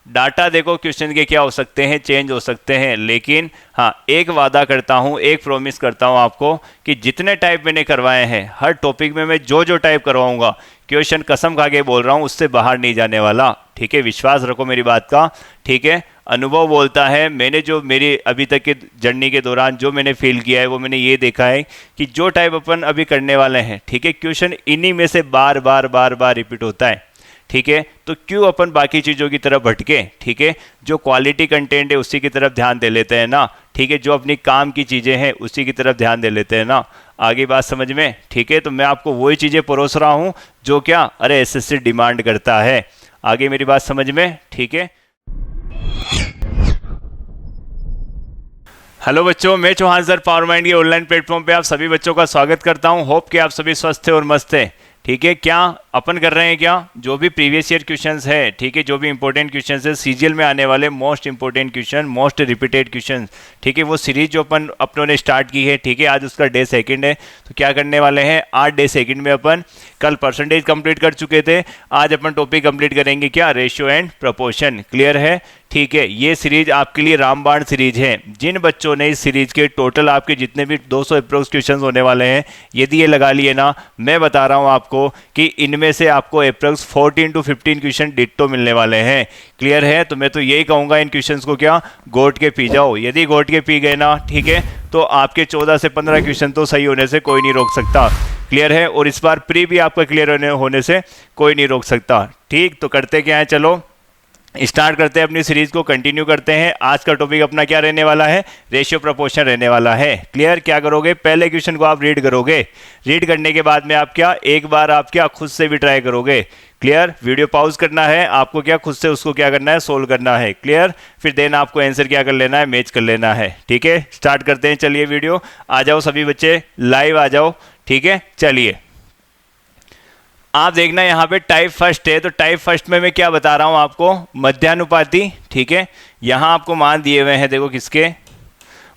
Data देखो question के क्या हो सकते हैं, चेंज हो सकते हैं, लेकिन हाँ एक वादा करता हूँ, एक प्रॉमिस करता हूँ आपको कि जितने टाइप मैंने करवाए हैं हर टॉपिक में मैं जो जो टाइप करवाऊंगा क्वेश्चन कसम खा के बोल रहा हूँ उससे बाहर नहीं जाने वाला। ठीक है, विश्वास रखो मेरी बात का। ठीक है, अनुभव बोलता है, मैंने जो मेरी अभी तक के जर्नी के दौरान जो मैंने फील किया है वो मैंने ये देखा है कि जो टाइप अपन अभी करने वाले हैं, ठीक है, क्वेश्चन इन्हीं में से बार बार बार बार रिपीट होता है। ठीक है, तो क्यों अपन बाकी चीज़ों की तरफ भटके। ठीक है, जो क्वालिटी कंटेंट है उसी की तरफ ध्यान दे लेते हैं ना। ठीक है, जो अपनी काम की चीज़ें हैं उसी की तरफ ध्यान दे लेते हैं ना। आगे बात समझ में। ठीक है, तो मैं आपको वही चीज़ें परोस रहा हूँ जो क्या अरे एसएससी डिमांड करता है। आगे मेरी बात समझ में। ठीक है, हेलो बच्चों, मैं चौहान सर पावर माइंड के ऑनलाइन प्लेटफॉर्म पे आप सभी बच्चों का स्वागत करता हूं। होप कि आप सभी स्वस्थ हैं और मस्त हैं। ठीक है, क्या अपन कर रहे हैं, क्या जो भी प्रीवियस ईयर क्वेश्चंस है, ठीक है, जो भी इंपॉर्टेंट क्वेश्चंस है सीजीएल में आने वाले most important question, most repeated question, ठीक है, वो सीरीज जो अपन अपनों ने स्टार्ट की है। ठीक है, आज उसका डे सेकंड है, तो क्या करने वाले हैं, आज डे सेकंड में अपन कल परसेंटेज कंप्लीट कर चुके थे, आज अपन टॉपिक कंप्लीट करेंगे क्या, रेशियो एंड प्रोपोर्शन। क्लियर है। ठीक है, ये सीरीज आपके लिए रामबाण सीरीज है। जिन बच्चों ने इस सीरीज के टोटल आपके जितने भी 200 अप्रोक्स क्वेश्चन होने वाले हैं, यदि ये लगा लिए ना, मैं बता रहा हूं आपको कि इनमें से आपको अप्रोक्स 14 to 15 क्वेश्चन डिट्टो मिलने वाले हैं। क्लियर है, तो मैं तो यही कहूंगा इन क्वेश्चंस को क्या गोट के पी जाओ। यदि गोट के पी गए ना, ठीक है, तो आपके 14 से 15 क्वेश्चन तो सही होने से कोई नहीं रोक सकता। क्लियर है, और इस बार प्री भी आपका क्लियर होने से कोई नहीं रोक सकता। ठीक, तो करते क्या है, चलो स्टार्ट करते हैं अपनी सीरीज को, कंटिन्यू करते हैं। आज का टॉपिक अपना क्या रहने वाला है, रेशियो प्रोपोर्शन रहने वाला है। क्लियर, क्या करोगे, पहले क्वेश्चन को आप रीड करोगे, रीड करने के बाद में आप क्या एक बार आप क्या खुद से भी ट्राई करोगे। क्लियर, वीडियो पॉज करना है आपको, क्या खुद से उसको क्या करना है, सोल्व करना है। क्लियर, फिर देन आपको आंसर क्या कर लेना है, मैच कर लेना है। ठीक है, स्टार्ट करते हैं। चलिए वीडियो, आ जाओ सभी बच्चे, लाइव आ जाओ। ठीक है, चलिए आप देखना यहाँ पे टाइप फर्स्ट है, तो टाइप फर्स्ट में मैं क्या बता रहा हूँ आपको, मध्यानुपाती। ठीक है, यहाँ आपको मान दिए हुए हैं, देखो किसके,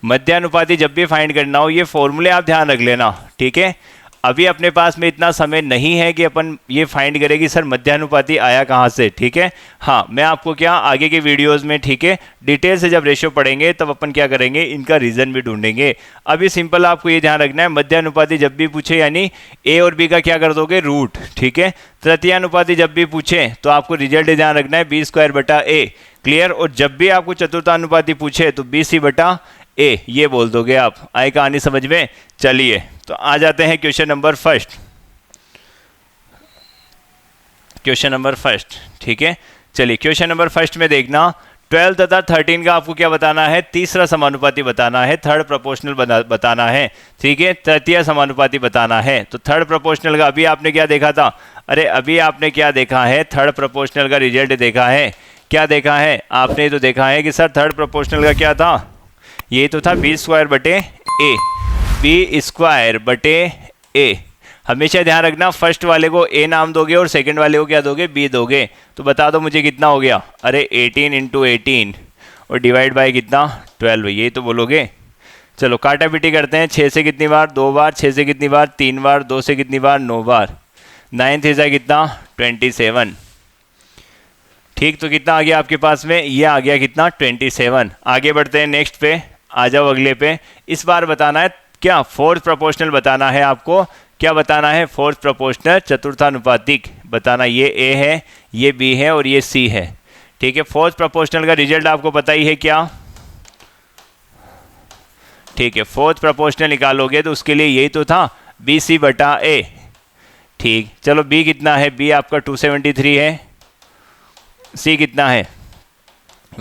मध्यानुपाती। जब भी फाइंड करना हो ये फॉर्मूले आप ध्यान रख लेना। ठीक है, अभी अपने पास में इतना समय नहीं है कि अपन ये फाइंड करें कि सर मध्यानुपाती आया कहाँ से। ठीक है, हाँ मैं आपको क्या आगे के वीडियोस में, ठीक है, डिटेल से जब रेशियो पढ़ेंगे तब अपन क्या करेंगे, इनका रीजन भी ढूंढेंगे। अभी सिंपल आपको ये ध्यान रखना है, मध्यानुपाती जब भी पूछे यानी ए और बी का क्या कर दोगे, रूट। ठीक है, तृतीयानुपाती जब भी पूछे तो आपको रिजल्ट ध्यान रखना है b² a। क्लियर, और जब भी आपको चतुर्थानुपाती पूछे तो bc/a ये बोल दोगे आप। आए कहानी समझ में। चलिए तो आ जाते हैं question number first, question number first. ठीक है, चलिए क्वेश्चन नंबर फर्स्ट में देखना 12 तथा 13 का आपको क्या बताना है, तीसरा समानुपाती बताना है, थर्ड प्रोपोर्शनल बताना है। ठीक है, तृतीय समानुपाती बताना है। तो थर्ड प्रोपोर्शनल का अभी आपने क्या देखा था, अरे अभी आपने क्या देखा है, थर्ड प्रोपोर्शनल का रिजल्ट देखा है। क्या देखा है आपने, तो देखा है कि सर थर्ड प्रोपोर्शनल का क्या था, ये तो था b² a। हमेशा ध्यान रखना फर्स्ट वाले को a नाम दोगे और सेकंड वाले को क्या दोगे, b दोगे। तो बता दो मुझे कितना हो गया, अरे 18 × 18 और डिवाइड बाय कितना 12, ये तो बोलोगे। चलो काटा पीटी करते हैं, 6 से कितनी बार, 2 बार, 6 से कितनी बार, 3 बार, 2 से कितनी बार, 9 बार, 9 से जाए कितना 27। ठीक, तो कितना आ गया आपके पास में, ये आ गया कितना 27। आगे बढ़ते हैं नेक्स्ट पे, आ जाओ अगले पे। इस बार बताना है क्या, फोर्थ प्रोपोर्शनल बताना है आपको। क्या बताना है, फोर्थ प्रोपोर्शनल चतुर्थानुपातिक बताना। ये ए है, ये बी है और ये सी है। ठीक है, फोर्थ प्रोपोर्शनल का रिजल्ट आपको पता ही है क्या। ठीक है, फोर्थ प्रोपोर्शनल निकालोगे तो उसके लिए यही तो था bc/a। ठीक, चलो बी कितना है, बी आपका 273 है, सी कितना है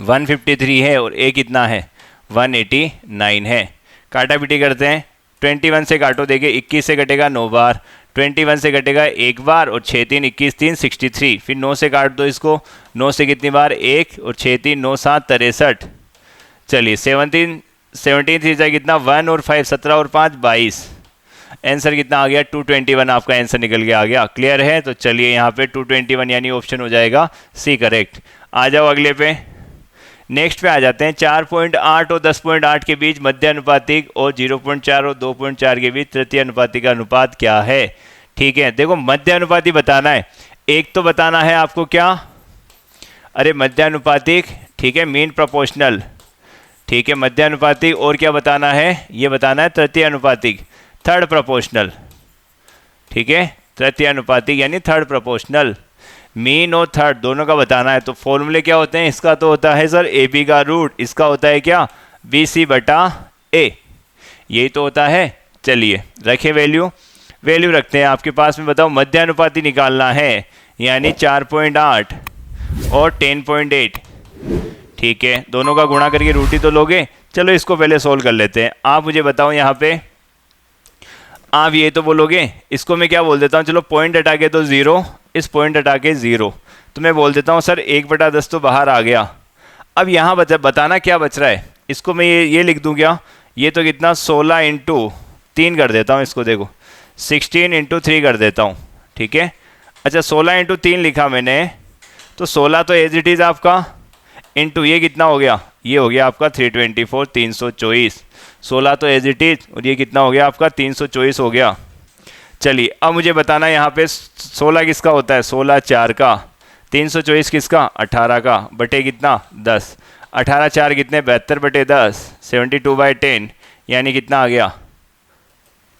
153 है और ए कितना है 189 है। काटा पीटी करते हैं, 21 से काटो, देखिए 21 से कटेगा 9 बार, 21 से कटेगा 1 बार और 6 3 21 3 63। फिर 9 से काट दो इसको, 9 से कितनी बार 1 और 6 3 9 7 63। चलिए 17 थी जाए कितना 1 और 5 17 और 5 22। आंसर कितना आ गया 221, आपका आंसर निकल के आ गया। क्लियर है, तो चलिए यहाँ पे 221 यानी ऑप्शन हो जाएगा सी करेक्ट। आ जाओ अगले पे, नेक्स्ट पे आ जाते हैं। 4.8 और 10.8 के बीच मध्यानुपातिक और 0.4 और 2.4 के बीच तृतीय अनुपातिक का अनुपात क्या है। ठीक है, देखो मध्यानुपाती बताना है, एक तो बताना है आपको क्या, अरे मध्यानुपातिक, ठीक है, मीन प्रोपोर्शनल, ठीक है, मध्यानुपातिक, और क्या बताना है, ये बताना है तृतीय अनुपातिक, थर्ड प्रोपोर्शनल, ठीक है, तृतीय अनुपातिक यानी थर्ड प्रोपोर्शनल, मीन और थर्ड दोनों का बताना है। तो फॉर्मूले क्या होते हैं, इसका तो होता है सर ए बी का रूट, इसका होता है क्या, बी सी बटा ए, यही तो होता है। चलिए रखे वैल्यू, वैल्यू रखते हैं आपके पास में, बताओ मध्यानुपाती निकालना है, यानी 4.8 और 10.8, ठीक है, दोनों का गुणा करके रूट ही तो लोगे। चलो इसको पहले सोल्व कर लेते हैं। आप मुझे बताओ यहाँ पे, आप ये तो बोलोगे, इसको मैं क्या बोल देता हूँ, चलो पॉइंट हटा के तो 0, इस पॉइंट हटा के 0, तो मैं बोल देता हूँ सर 1/10 तो बाहर आ गया। अब यहाँ बताना क्या बच रहा है, इसको मैं ये लिख दूँ क्या, ये तो कितना 16 इंटू 3 कर देता हूँ, इसको देखो 16 इंटू 3 कर देता हूँ, ठीक है। अच्छा 16 इंटू 3 लिखा मैंने, तो 16 तो एज इट इज़ आपका, इंटू ये कितना हो गया, ये हो गया आपका 324, 324, 16 तो एज इट इज, और ये कितना हो गया आपका 324 हो गया। चलिए अब मुझे बताना यहाँ पे 16 किसका होता है, 16 4 का, 324 किसका, 18 का, बटे कितना 10, 18 4 कितने 72/10, 72/10, यानी कितना आ गया,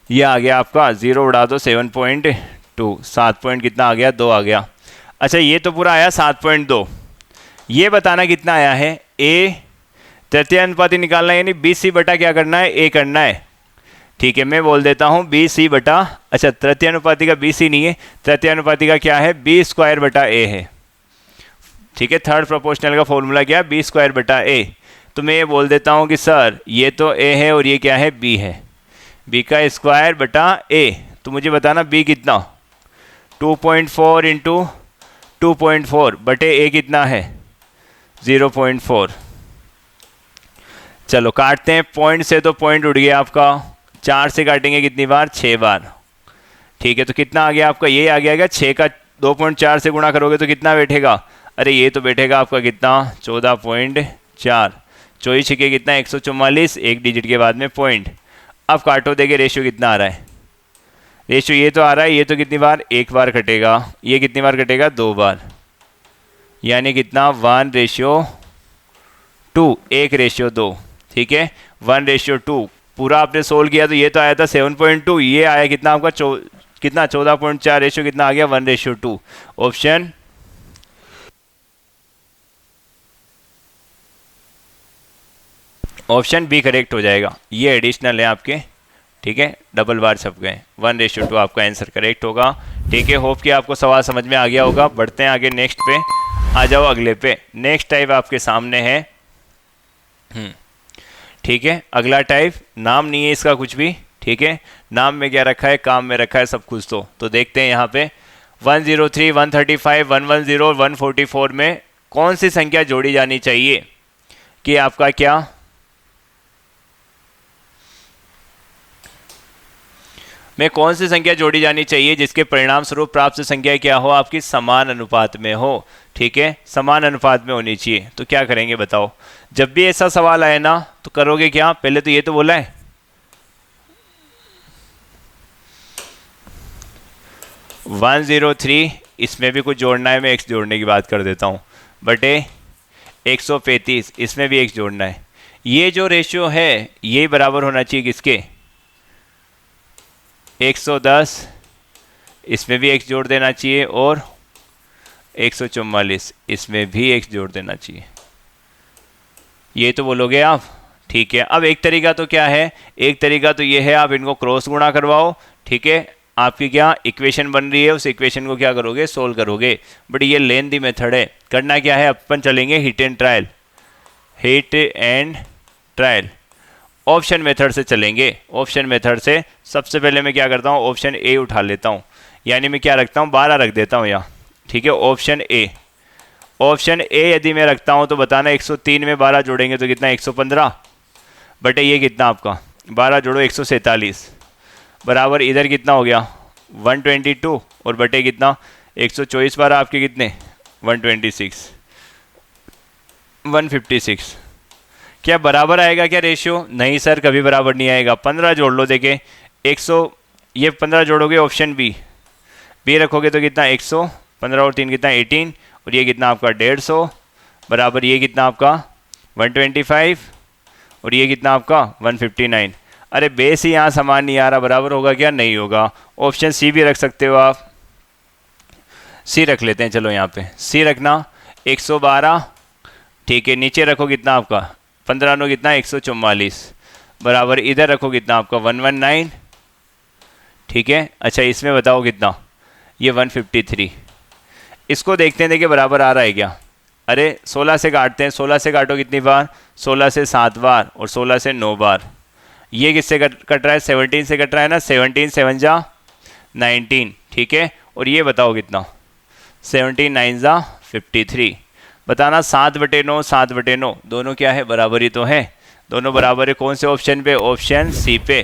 ये आ गया आपका 0 उड़ा दो 7.2, 7 पॉइंट कितना आ गया, 2 आ गया। अच्छा ये तो पूरा आया 7.2, ये बताना कितना आया है, ए तृतीय अनुपाती निकालना है, यानी बी सी बटा क्या करना है, ए करना है, ठीक है। मैं बोल देता हूँ बी सी बटा, अच्छा तृतीय अनुपाती का बी सी नहीं है, तृतीय अनुपाती का क्या है, बी स्क्वायर बटा ए है, ठीक है। थर्ड प्रोपोर्शनल का फॉर्मूला क्या है, बी स्क्वायर बटा ए। तो मैं ये बोल देता हूँ कि सर ये तो ए है और ये क्या है, बी है, बी का स्क्वायर बटा ए। तो मुझे बताना बी कितना, 2.4 इंटू 2.4 बटे ए कितना है, 0.4। चलो काटते हैं, पॉइंट से तो पॉइंट उड़ गया आपका, 4 से काटेंगे कितनी बार, 6 बार, ठीक है। तो कितना आ गया आपका, ये आ गया 6 का 2.4 से गुणा करोगे तो कितना बैठेगा, अरे ये तो बैठेगा आपका कितना 14.4, 24 छिके कितना 144, एक डिजिट के बाद में पॉइंट। अब काटो, देखे रेशियो कितना आ रहा है, रेशियो ये तो आ रहा है, ये तो कितनी बार, एक बार कटेगा, ये कितनी बार कटेगा, 2 बार, यानी कितना 1:2, 1:2, ठीक है, 1:2। पूरा आपने सोल्व किया तो ये तो आया था 7.2, ये आया कितना आपका कितना 14.4, रेशियो कितना आ गया 1:2। ऑप्शन बी करेक्ट हो जाएगा, ये एडिशनल है आपके, ठीक है, डबल बार छप गए, 1:2 आपका आंसर करेक्ट होगा, ठीक है। होप कि आपको सवाल समझ में आ गया होगा। बढ़ते हैं आगे नेक्स्ट पे, आ जाओ अगले पे। नेक्स्ट टाइप आपके सामने है, ठीक है, अगला टाइप, नाम नहीं है इसका कुछ भी, ठीक है, नाम में क्या रखा है, काम में रखा है सब कुछ। तो देखते हैं यहाँ पे 103, 135, 110 और 144 में कौन सी संख्या जोड़ी जानी चाहिए कि आपका क्या, में कौन सी संख्या जोड़ी जानी चाहिए जिसके परिणाम स्वरूप प्राप्त संख्या क्या हो, आपकी समान अनुपात में हो, ठीक है, समान अनुपात में होनी चाहिए। तो क्या करेंगे बताओ, जब भी ऐसा सवाल आए ना तो करोगे क्या, पहले तो ये तो बोला है 103, इसमें भी कुछ जोड़ना है, मैं x जोड़ने की बात कर देता हूँ, बटे 135, इसमें भी x जोड़ना है। ये जो रेशियो है ये बराबर होना चाहिए किसके, 110, इसमें भी x जोड़ देना चाहिए, और 144, इसमें भी x जोड़ देना चाहिए, ये तो बोलोगे आप, ठीक है। अब एक तरीका तो क्या है, एक तरीका तो ये है आप इनको क्रॉस गुणा करवाओ, ठीक है, आपकी क्या इक्वेशन बन रही है, उस इक्वेशन को क्या करोगे, सोल्व करोगे, बट ये लेंथी मेथड है। करना क्या है, अपन चलेंगे hit and trial, hit and trial, option method से चलेंगे। ऑप्शन मेथड से सबसे पहले मैं क्या करता हूँ, ऑप्शन ए उठा लेता हूँ, यानी मैं क्या रखता हूँ, 12 रख देता हूँ यहाँ, ठीक है। ऑप्शन ए, ऑप्शन ए यदि मैं रखता हूँ तो बताना 103 में 12 जोड़ेंगे तो कितना 115, बटे ये कितना आपका 12 जोड़ो 147, बराबर इधर कितना हो गया 122, और बटे कितना 124 बार आपके कितने 126, 156। क्या बराबर आएगा क्या रेशियो, नहीं सर कभी बराबर नहीं आएगा। 15 जोड़ लो, देखे 100, ये 15 जोड़ोगे ऑप्शन बी, बी रखोगे तो कितना 115 और 3 कितना 18, और ये कितना आपका 150, बराबर ये कितना आपका 125 और ये कितना आपका 159। अरे बेस ही यहाँ समान नहीं आ रहा, बराबर होगा क्या? नहीं होगा। ऑप्शन सी भी रख सकते हो आप, सी रख लेते हैं। चलो यहाँ पे सी रखना 112, ठीक है। नीचे रखो कितना आपका 15 नो कितना 144, बराबर इधर रखो कितना आपका 119, ठीक है। अच्छा इसमें बताओ कितना, ये 153। इसको देखते हैं, देखिए बराबर आ रहा है क्या? अरे 16 से काटते हैं, 16 से काटो कितनी बार, 16 से 7 बार और 16 से 9 बार। ये किससे कट रहा है? 17 से कट रहा है ना, 17 7 जा 19, ठीक है। और ये बताओ कितना, 17 9 जा 53। बताना 7/9 7/9 दोनों क्या है? बराबर ही तो है, दोनों बराबर है। कौन से ऑप्शन पे? ऑप्शन सी पे।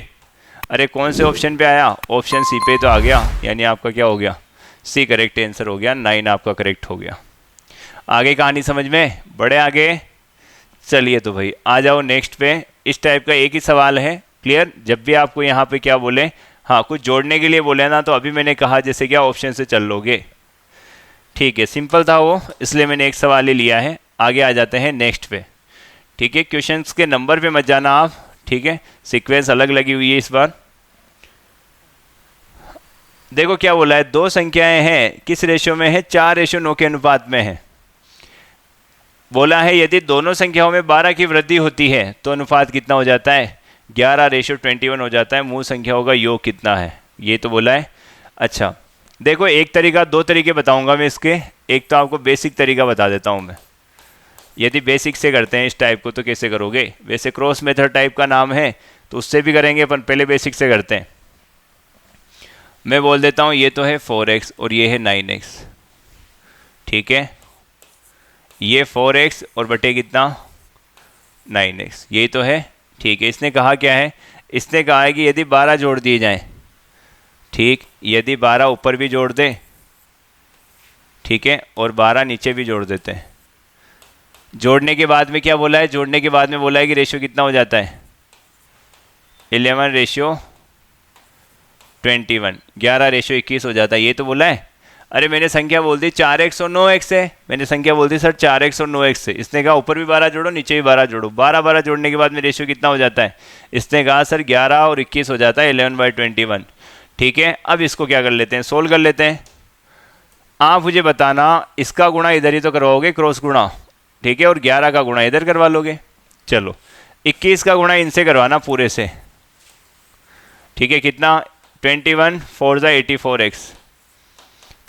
अरे कौन से ऑप्शन पे आया? ऑप्शन सी पे तो आ गया, यानी आपका क्या हो गया? सी करेक्ट आंसर हो गया, 9 आपका करेक्ट हो गया। आगे कहानी समझ में? बड़े आगे। चलिए तो भाई आ जाओ नेक्स्ट पे। इस टाइप का एक ही सवाल है, क्लियर। जब भी आपको यहाँ पे क्या बोले, हाँ कुछ जोड़ने के लिए बोले ना, तो अभी मैंने कहा जैसे क्या ऑप्शन से चल लोगे, ठीक है। सिंपल था वो, इसलिए मैंने एक सवाल ही लिया है। आगे आ जाते हैं नेक्स्ट पे, ठीक है। क्वेश्चंस के नंबर पे मत जाना आप, ठीक है। सीक्वेंस अलग लगी हुई है इस बार। देखो क्या बोला है, दो संख्याएं हैं, किस रेशियो में है? 4:9 के अनुपात में है। बोला है यदि दोनों संख्याओं में 12 की वृद्धि होती है तो अनुपात कितना हो जाता है? 11:21 हो जाता है। मूल संख्याओं का योग कितना है? ये तो बोला है। अच्छा देखो, एक तरीका, दो तरीके बताऊंगा मैं इसके। एक तो आपको बेसिक तरीका बता देता हूं मैं। यदि बेसिक से करते हैं इस टाइप को तो कैसे करोगे? वैसे क्रॉस मेथड टाइप का नाम है तो उससे भी करेंगे, अपन पहले बेसिक से करते हैं। मैं बोल देता हूँ ये तो है 4x और ये है 9x, ठीक है। ये 4x और बटे कितना 9x, यही तो है, ठीक है। इसने कहा क्या है? इसने कहा है कि यदि 12 जोड़ दिए जाएं, ठीक, यदि 12 ऊपर भी जोड़ दें, ठीक है, और 12 नीचे भी जोड़ देते हैं। जोड़ने के बाद में क्या बोला है? जोड़ने के बाद में बोला है कि रेशियो कितना हो जाता है? 11:21, 11:21 हो जाता है, ये तो बोला है। अरे मैंने संख्या बोल दी 4x और 9x है, मैंने संख्या बोल दी सर 4x और 9x है। इसने कहा ऊपर भी 12 जोड़ो नीचे भी 12 जोड़ो, 12 जोड़ने के बाद में रेशियो कितना हो जाता है? इसने कहा सर 11 और 21 हो जाता है, 11/21, ठीक है। अब इसको क्या कर लेते हैं? सोल्व कर लेते हैं। आप मुझे बताना, इसका गुणा इधर ही तो करवाओगे, क्रॉस गुणा, ठीक है, और 11 का गुणा इधर करवा लोगे। चलो 21 का गुणा इनसे करवाना पूरे से, ठीक है। कितना? 21 4 जा 84x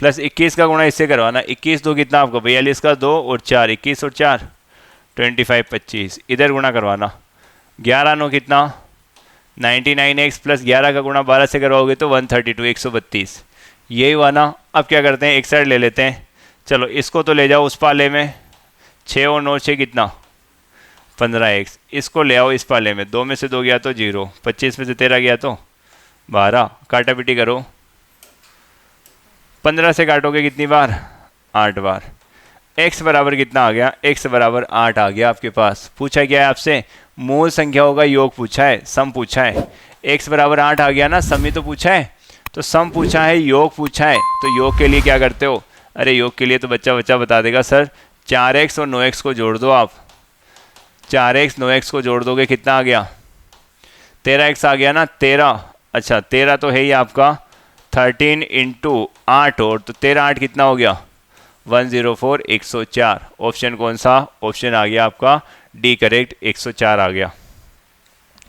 प्लस 21 का गुणा इससे करवाना। 21 दो कितना आपको? 42 का 2 और 4, 21 और 4 25 25, इधर गुणा करवाना। 11 9 कितना? 99x प्लस 11 का गुणा 12 से करवाओगे तो 132, 132, यही हुआ ना। अब क्या करते हैं, एक साइड ले लेते हैं। चलो इसको तो ले जाओ उस पाले में, 6 और 9 6 कितना? 15x। इसको ले आओ इस पाले में, 2 में से 2 गया तो 0, 25 में से 13 गया तो 12, काटा पिटी करो। 15 से काटोगे कितनी बार? 8 बार। x बराबर कितना आ गया? x बराबर 8 आ गया आपके पास। पूछा क्या है आपसे? मूल संख्याओं का योग पूछा है, सम पूछा है। x बराबर 8 आ गया ना, सम ही तो पूछा है। तो सम पूछा है, योग पूछा है, तो योग के लिए क्या करते हो? अरे योग के लिए तो बच्चा बता देगा सर 4x और 9x को जोड़ दो आप। 4x 9x को जोड़ दोगे कितना आ गया? 13x आ गया ना, 13। अच्छा 13 तो है ही आपका, 13 × 8 और तो 13 8 कितना हो गया? 104, 104। ऑप्शन कौन सा? ऑप्शन आ गया आपका डी करेक्ट, 104 आ गया।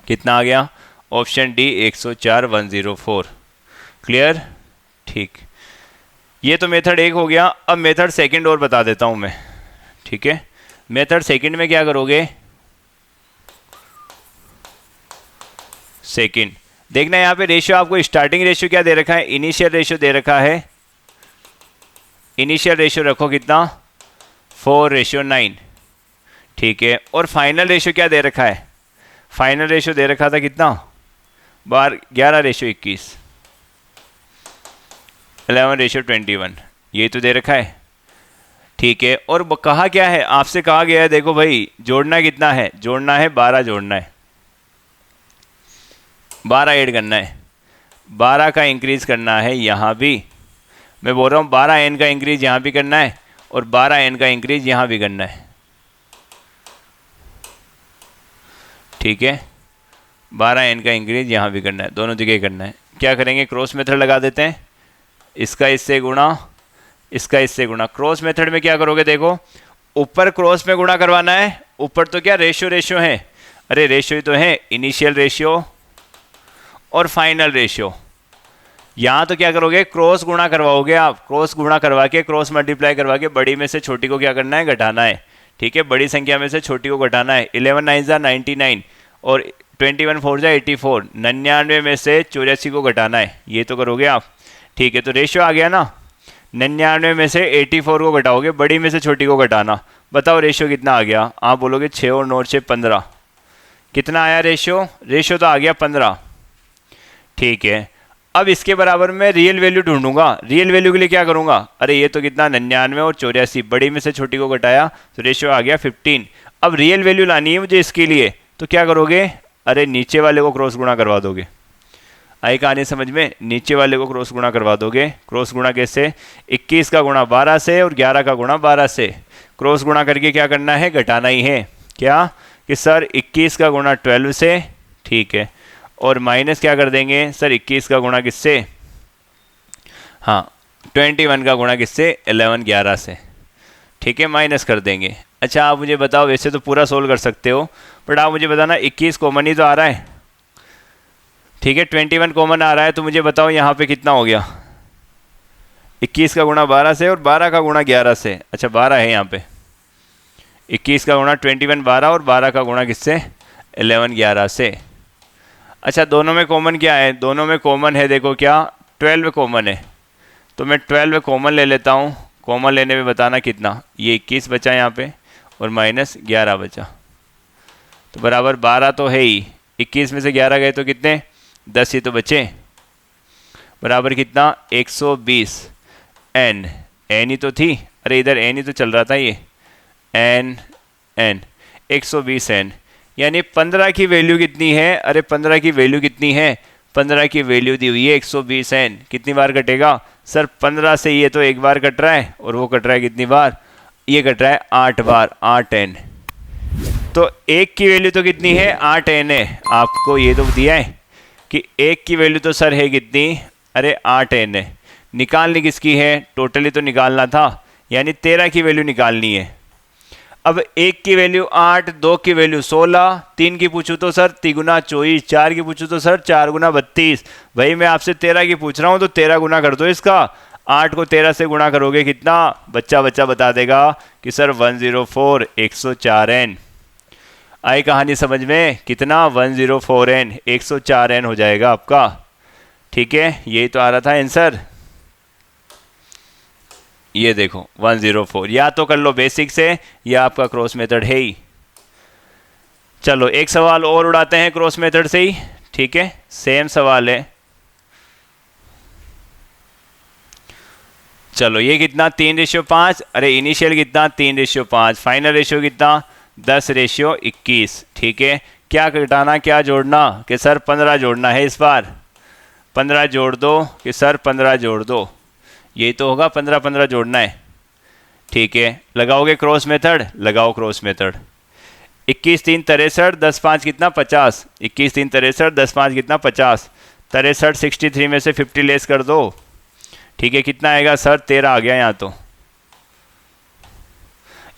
कितना आ गया? Option D 104, 104। क्लियर? ठीक, ये तो मेथड 1 हो गया। अब मेथड सेकंड और बता देता हूं मैं, ठीक है। मेथड सेकंड में क्या करोगे? सेकंड देखना, यहाँ पे रेशियो आपको स्टार्टिंग रेशियो क्या दे रखा है? इनिशियल रेशियो दे रखा है। इनिशियल रेशियो रखो कितना? 4:9, ठीक है। और फाइनल रेशियो क्या दे रखा है? फाइनल रेशियो दे रखा था कितना? 11:21, 11:21, ये तो दे रखा है, ठीक है। और कहा क्या है? आपसे कहा गया है, देखो भाई जोड़ना कितना है? जोड़ना है 12 जोड़ना है, 12 ऐड करना है, 12 का इंक्रीज करना है यहाँ भी। मैं बोल रहा हूँ 12n का इंक्रीज यहाँ भी करना है और 12n का इंक्रीज यहाँ भी करना है। ठीक है, 12n का इंक्रीज यहाँ भी करना है, दोनों जगह करना है। क्या करेंगे, क्रॉस मेथड लगा देते हैं, इसका इससे गुणा, इसका इससे गुणा। क्रॉस मेथड में क्या करोगे, देखो ऊपर क्रॉस में गुणा करवाना है, ऊपर तो क्या रेशियो रेशियो है, अरे रेशियो ही तो है, इनिशियल रेशियो और फाइनल रेशियो। यहाँ तो क्या करोगे, क्रॉस गुणा करवाओगे आप, क्रॉस गुणा करवा के, क्रॉस मल्टीप्लाई करवा के बड़ी में से छोटी को क्या करना है, घटाना है। ठीक है, बड़ी संख्या में से छोटी को घटाना है। 11 9 जा 99 और 21 4 जा 84, 99 में से 84 को घटाना है, ये तो करोगे आप। ठीक है, तो रेशियो आ गया ना, 99 में से 84 को घटाओगे, बड़ी में से छोटी को घटाना। बताओ रेशियो कितना आ गया, आप बोलोगे 6 और 9 से 15, कितना आया रेशियो, रेशियो तो आ गया 15। ठीक है, अब इसके बराबर मैं रियल वैल्यू ढूंढूंगा। रियल वैल्यू के लिए क्या करूंगा, अरे ये तो कितना 99 और 84, बड़ी में से छोटी को घटाया तो रेशियो आ गया 15। अब रियल वैल्यू लानी है मुझे इसके लिए, तो क्या करोगे, अरे नीचे वाले को क्रॉस गुणा करवा दोगे। आई कहानी समझ में, नीचे वाले को क्रॉस गुणा करवा दोगे। क्रॉस गुणा कैसे, 21 का गुणा 12 से और 11 का गुणा 12 से। क्रॉस गुणा करके क्या करना है, घटाना ही है। क्या कि सर 21 का गुणा 12 से, ठीक है, और माइनस क्या कर देंगे सर, 21 का गुणा किससे, हाँ 21 का गुणा किससे, 11 11 से। ठीक है, माइनस कर देंगे। अच्छा आप मुझे बताओ, वैसे तो पूरा सोल्व कर सकते हो, बट आप मुझे बताना 21 कॉमन ही तो आ रहा है। ठीक है, 21 कॉमन आ रहा है, तो मुझे बताओ यहाँ पे कितना हो गया, 21 का गुणा 12 से और 12 का गुणा 11 से। अच्छा 12 है यहाँ पे, 21 का गुणा 21 12 और 12 का गुणा किससे, 11 11 से। अच्छा दोनों में कॉमन क्या है, दोनों में कॉमन है, देखो क्या 12 कॉमन है, तो मैं 12 कॉमन ले लेता हूँ। कॉमन लेने में बताना कितना, ये 21 बचा यहाँ पे और माइनस 11 बचा, तो बराबर 12 तो है ही, 21 में से 11 गए तो कितने, 10 ही तो बचे, बराबर कितना 120। एन एन ही तो थी, अरे इधर एन ही तो चल रहा था, ये एन एन 120 एन, यानी 15 की वैल्यू कितनी है, अरे 15 की वैल्यू कितनी है, 15 की वैल्यू दी हुई है 120 एन। कितनी बार कटेगा सर, 15 से ये तो एक बार कट रहा है और वो कट रहा है कितनी बार, ये कट रहा है 8 बार, 8 एन। तो एक की वैल्यू तो कितनी है, 8 एन है। आपको ये तो दिया है कि एक की वैल्यू तो सर है कितनी, अरे 8 एन है। निकालनी किसकी है, टोटली तो निकालना था, यानी 13 की वैल्यू निकालनी है। अब एक की वैल्यू 8, 2 की वैल्यू 16, 3 की पूछूं तो सर 3 गुना 24, 4 की पूछूं तो सर 4 गुना 32। भाई मैं आपसे 13 की पूछ रहा हूं तो 13 गुना कर दो इसका। 8 को 13 से गुणा करोगे कितना, बच्चा बच्चा बता देगा कि सर 104 104 एन। आई कहानी समझ में, कितना 104 एन, 104 एन हो जाएगा आपका। ठीक है, यही तो आ रहा था आंसर, ये देखो 104। या तो कर लो बेसिक से, या आपका क्रॉस मेथड है ही। चलो एक सवाल और उड़ाते हैं क्रॉस मेथड से ही। ठीक है, सेम सवाल है। चलो ये कितना 3:5, अरे इनिशियल कितना 3:5, फाइनल रेशियो कितना 10:21। ठीक है, क्या घटाना क्या जोड़ना, कि सर 15 जोड़ना है इस बार, 15 जोड़ दो, कि सर 15 जोड़ दो, यही तो होगा, 15 15 जोड़ना है। ठीक है, लगाओगे क्रॉस मेथड, लगाओ क्रॉस मेथड। 21 3 63, 10 5 कितना 50, 21 3 63, 10 5 कितना 50, 63 63 में से 50 लेस कर दो। ठीक है, कितना आएगा सर, 13 आ गया यहाँ तो।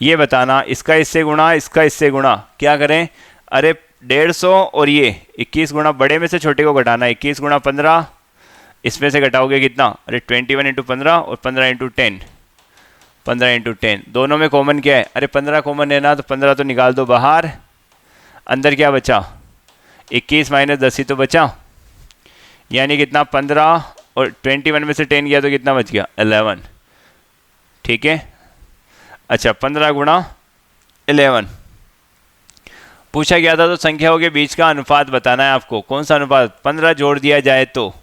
ये बताना, इसका इससे गुणा, इसका इससे गुणा, क्या करें, अरे 150 और ये 21 गुणा, बड़े में से छोटे को घटाना, 21 गुणा 15, इसमें से घटाओगे कितना, अरे 21 इंटू 15 और 15 इंटू 10, 15 इंटू 10। दोनों में कॉमन क्या है, अरे 15 कॉमन है ना, तो 15 तो निकाल दो बाहर, अंदर क्या बचा, 21 माइनस 10 ही तो बचा, यानी कितना 15, और 21 में से 10 गया तो कितना बच गया 11। ठीक है, अच्छा 15 गुणा 11 पूछा गया था, तो संख्याओं के बीच का अनुपात बताना है आपको। कौन सा अनुपात, 15 जोड़ दिया जाए तो,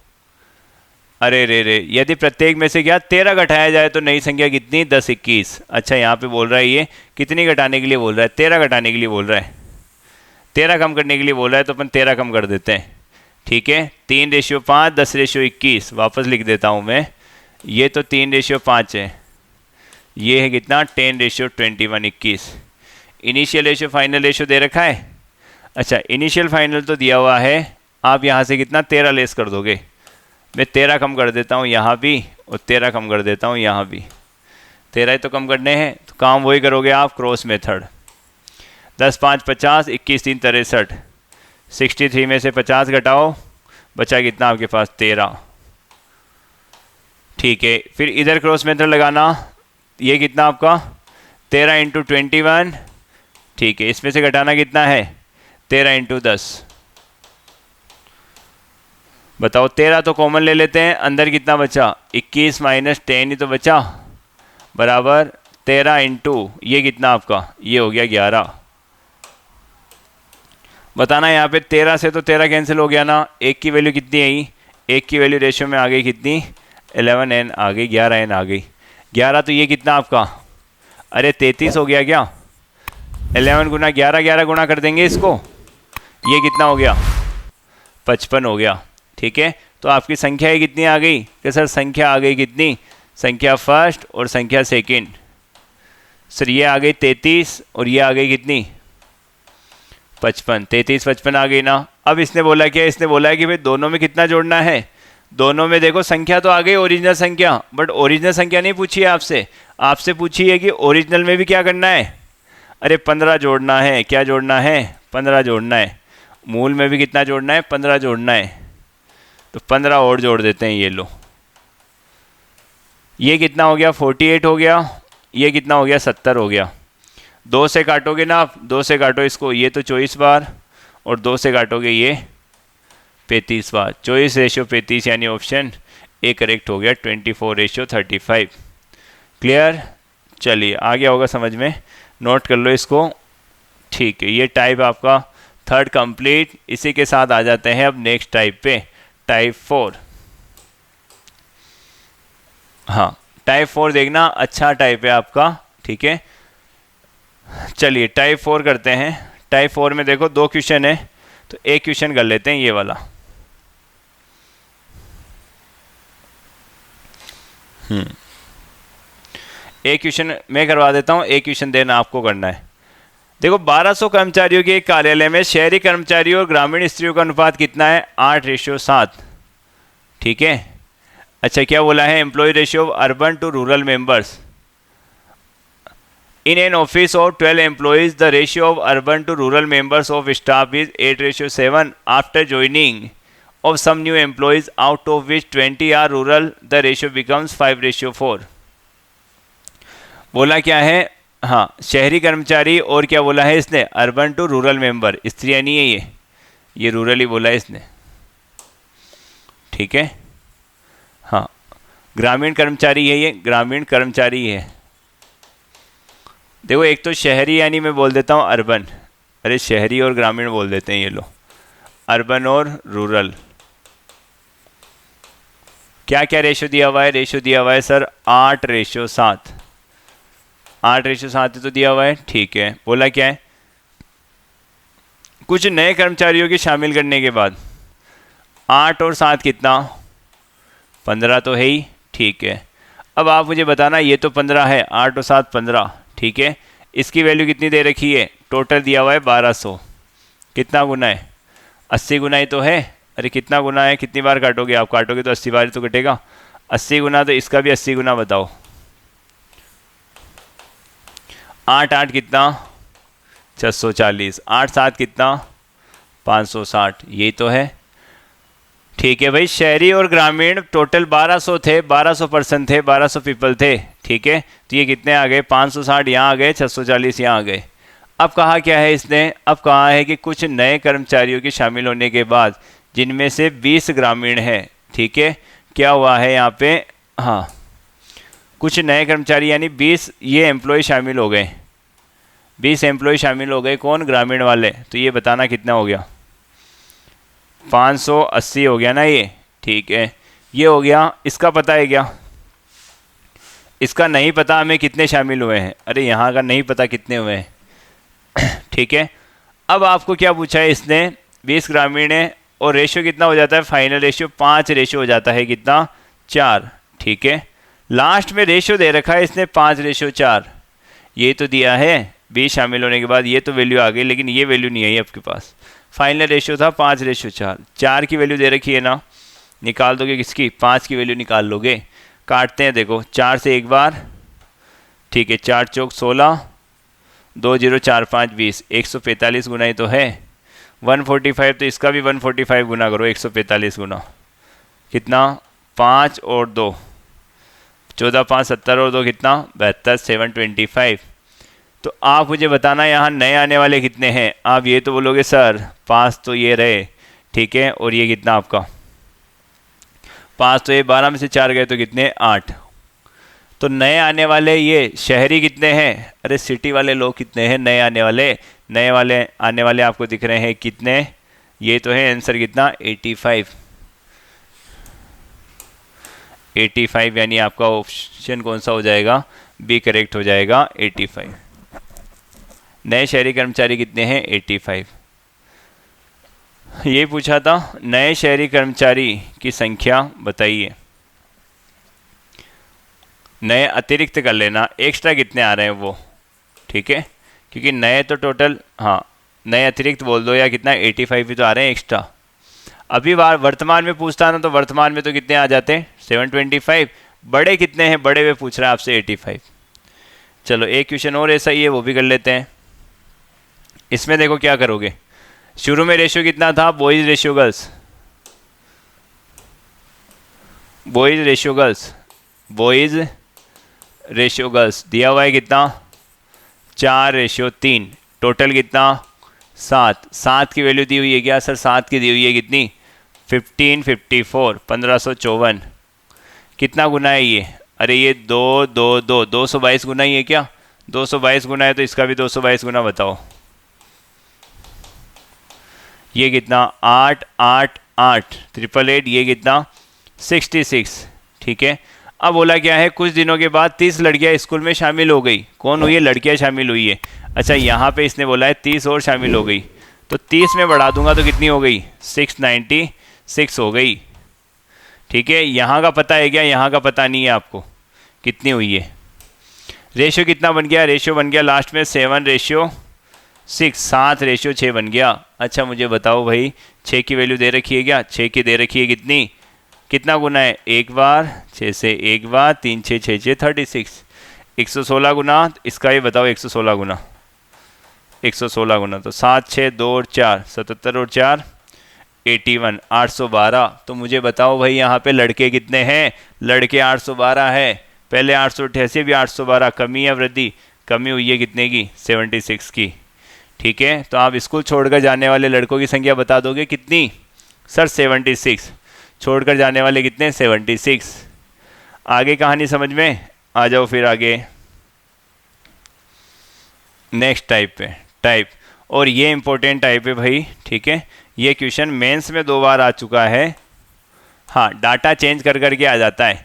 अरे रे रे, यदि प्रत्येक में से क्या 13 घटाया जाए तो नई संख्या कितनी 10 21। अच्छा यहाँ पे बोल रहा है ये कितनी घटाने के लिए बोल रहा है, 13 घटाने के लिए बोल रहा है, 13 कम करने के लिए बोल रहा है, तो अपन 13 कम कर देते हैं। ठीक है, 3:5, 10:21, वापस लिख देता हूँ मैं, ये तो 3:5 है, ये है कितना 10:21, 21। इनिशियल रेशियो फाइनल रेशियो दे रखा है। अच्छा, इनिशियल फाइनल तो दिया हुआ है, आप यहाँ से कितना 13 लेस कर दोगे। मैं 13 कम कर देता हूँ यहाँ भी, और 13 कम कर देता हूँ यहाँ भी। 13 ही तो कम करने हैं, तो काम वही करोगे आप, क्रॉस मेथड। 10 5 50, 21 3 63, 63 में से 50 घटाओ, बचा कितना आपके पास 13। ठीक है, फिर इधर क्रॉस मेथड लगाना, ये कितना आपका 13 इंटू 21। ठीक है, इसमें से घटाना कितना है 13 इंटू 10। बताओ, 13 तो कॉमन ले लेते हैं, अंदर कितना बचा 21 माइनस 10 ही तो बचा, बराबर 13 इंटू ये कितना आपका, ये हो गया 11। बताना यहाँ पे 13 से तो 13 कैंसिल हो गया ना, एक की वैल्यू कितनी आई, एक की वैल्यू रेशियो में आ गई कितनी 11n आ गई, 11n आ गई। 11 तो ये कितना आपका, अरे 33 हो गया क्या, 11 गुना 11, 11 गुना कर देंगे इसको, ये कितना हो गया 55 हो गया। ठीक है, तो आपकी संख्या ये कितनी आ गई कि सर संख्या आ गई कितनी, संख्या फर्स्ट और संख्या सेकंड। सर ये आ गई 33 और ये आ गई कितनी 55, 33 55 आ गई ना। अब इसने बोला क्या, इसने बोला है कि भाई दोनों में कितना जोड़ना है, दोनों में देखो संख्या तो आ गई ओरिजिनल संख्या, बट ओरिजिनल संख्या नहीं पूछी है आपसे, आपसे पूछी है कि ओरिजिनल में भी क्या करना है, अरे 15 जोड़ना है। क्या जोड़ना है 15 जोड़ना है। मूल में भी कितना जोड़ना है 15 जोड़ना है, तो 15 और जोड़ देते हैं। ये लो, ये कितना हो गया 48 हो गया, ये कितना हो गया 70 हो गया। 2 से काटोगे ना आप, 2 से काटो इसको, ये तो 24 बार, और 2 से काटोगे ये 35 बार। 24 रेशियो 35 यानी ऑप्शन ए करेक्ट हो गया, 24 रेशियो 35। क्लियर, चलिए आ गया होगा समझ में, नोट कर लो इसको। ठीक है, ये टाइप आपका थर्ड कंप्लीट। इसी के साथ आ जाते हैं अब नेक्स्ट टाइप पे, टाइप 4। हाँ, टाइप 4 देखना, अच्छा टाइप है आपका। ठीक है, चलिए टाइप 4 करते हैं। टाइप 4 में देखो 2 क्वेश्चन है, तो एक क्वेश्चन कर लेते हैं ये वाला। एक क्वेश्चन मैं करवा देता हूँ, एक क्वेश्चन देना आपको करना है। देखो 1200 कर्मचारियों के एक कार्यालय में शहरी कर्मचारियों और ग्रामीण स्त्रियों का अनुपात कितना है 8:7। ठीक है, अच्छा क्या बोला है, employ ratio of urban to rural members in an office of 12 employees, the ratio of urban to rural members of staff is 8:7. After joining of some new employees, out of which 20 are rural, the ratio becomes 5:4. बोला क्या है, हाँ शहरी कर्मचारी, और क्या बोला है इसने अर्बन टू रूरल मेंबर, स्त्रियाँ नहीं है ये रूरल ही बोला है इसने। ठीक है, हाँ ग्रामीण कर्मचारी है, ये ग्रामीण कर्मचारी है। देखो एक तो शहरी यानी मैं बोल देता हूँ अर्बन, अरे शहरी और ग्रामीण बोल देते हैं, ये लो अर्बन और रूरल। क्या क्या रेशो दिया हुआ है, रेशो दिया हुआ है सर 8:7, 8:7 ही तो दिया हुआ है। ठीक है, बोला क्या है, कुछ नए कर्मचारियों के शामिल करने के बाद 8 और 7 कितना 15 तो है ही। ठीक है, अब आप मुझे बताना, ये तो 15 है, 8 और 7 15। ठीक है, इसकी वैल्यू कितनी दे रखी है, टोटल दिया हुआ है 1200। कितना गुना है 80 गुना ही तो है। अरे कितना गुना है, कितनी बार काटोगे आप, काटोगे तो 80 बार तो कटेगा। 80 गुना, तो इसका भी 80 गुना बताओ। 8 8 कितना 640, 8 7 कितना 560, यही तो है। ठीक है भाई, शहरी और ग्रामीण टोटल 1200 थे, 1200 पर्सन थे, 1200 पीपल थे। ठीक है, तो ये कितने आ गए 560 यहाँ आ गए, 640 यहाँ आ गए। अब कहा क्या है इसने, अब कहा है कि कुछ नए कर्मचारियों के शामिल होने के बाद जिनमें से 20 ग्रामीण हैं। ठीक है, क्या हुआ है यहाँ पे, हाँ कुछ नए कर्मचारी यानी 20 ये एम्प्लॉय शामिल हो गए, 20 एम्प्लॉय शामिल हो गए, कौन ग्रामीण वाले। तो ये बताना कितना हो गया 580 हो गया ना ये। ठीक है, ये हो गया, इसका पता है क्या, इसका नहीं पता हमें कितने शामिल हुए हैं, अरे यहाँ का नहीं पता कितने हुए हैं। ठीक है, अब आपको क्या पूछा है इसने, 20 ग्रामीण है और रेशियो कितना हो जाता है, फाइनल रेशियो 5 रेशियो हो जाता है, कितना 4। ठीक है, लास्ट में रेशियो दे रखा है इसने 5:4, ये तो दिया है बी शामिल होने के बाद ये तो वैल्यू आ गई, लेकिन ये वैल्यू नहीं आई आपके पास। फाइनल रेशियो था 5:4। 4 की वैल्यू दे रखी है ना, निकाल दोगे किसकी, 5 की वैल्यू निकाल लोगे। काटते हैं, देखो 4 से एक बार, ठीक है, 4 चौक 16, 2 0 4 5 20, 145 गुना ही तो है। 145, तो इसका भी 145 गुना करो, 145 गुना कितना, 5 और 2, 14 5 70 और 2 कितना, 72, 725। तो आप मुझे बताना यहाँ नए आने वाले कितने हैं। आप ये तो बोलोगे सर 5 तो ये रहे, ठीक है, और ये कितना आपका 5, तो ये 12 में से 4 गए तो कितने, 8। तो नए आने वाले ये शहरी कितने हैं, अरे सिटी वाले लोग कितने हैं नए आने वाले, नए वाले आने वाले आपको दिख रहे हैं कितने, ये तो है आंसर कितना, 85। 85 यानी आपका ऑप्शन कौन सा हो जाएगा, बी करेक्ट हो जाएगा, 85। नए शहरी कर्मचारी कितने हैं, 85। ये पूछा था, नए शहरी कर्मचारी की संख्या बताइए। नए अतिरिक्त कर लेना, एक्स्ट्रा कितने आ रहे हैं वो, ठीक है, क्योंकि नए तो टोटल, हाँ नए अतिरिक्त बोल दो या कितना, 85 भी तो आ रहे हैं एक्स्ट्रा। अभी वर्तमान में पूछता ना तो वर्तमान में तो कितने आ जाते हैं, 725। बड़े कितने हैं, बड़े में पूछ रहा है आपसे 85। चलो एक क्वेश्चन और ऐसा ही है, वो भी कर लेते हैं। इसमें देखो क्या करोगे, शुरू में रेशियो कितना था, boys ratio girls, boys ratio girls, boys ratio girls दिया हुआ है कितना, 4:3, टोटल कितना, 7। 7 की वैल्यू दी हुई है क्या सर, 7 की दी हुई है कितनी, 1554, 1554। कितना गुना है ये, अरे ये 2 2 2 222 गुना ही है क्या, 222 गुना है, तो इसका भी 222 गुना बताओ। ये कितना, 8 8 8 888, ये कितना 66, ठीक है। अब बोला क्या है, कुछ दिनों के बाद 30 लड़कियां स्कूल में शामिल हो गई। कौन हुई है, लड़कियां शामिल हुई है। अच्छा यहाँ पे इसने बोला है 30 और शामिल हो गई, तो 30 में बढ़ा दूंगा तो कितनी हो गई, 696 हो गई, ठीक है। यहाँ का पता है क्या, यहाँ का पता नहीं है आपको कितनी हुई है। रेशियो कितना बन गया, रेशियो बन गया लास्ट में 7:6, 7:6 बन गया। अच्छा मुझे बताओ भाई, 6 की वैल्यू दे रखी है क्या, 6 की दे रखी है कितनी, कितना गुना है, एक बार, 6 से एक बार, 3 6 6 6 36, 116 गुना, इसका ही बताओ 116 गुना, 116 गुना, तो 7 6 2 और 4, 77 और 4 81, 812। तो मुझे बताओ भाई यहाँ पे लड़के कितने हैं, लड़के 812 है। पहले 888, भी 812, कमी या वृद्धि, कमी हुई है कितने की, 76 की, ठीक है। तो आप स्कूल छोड़कर जाने वाले लड़कों की संख्या बता दोगे कितनी, सर 76, छोड़कर जाने वाले कितने, 76। आगे कहानी समझ में आ जाओ, फिर आगे नेक्स्ट टाइप पे, टाइप, और ये इंपॉर्टेंट टाइप है भाई, ठीक है। ये क्वेश्चन मेंस में 2 बार आ चुका है। हाँ डाटा चेंज कर करके आ जाता है,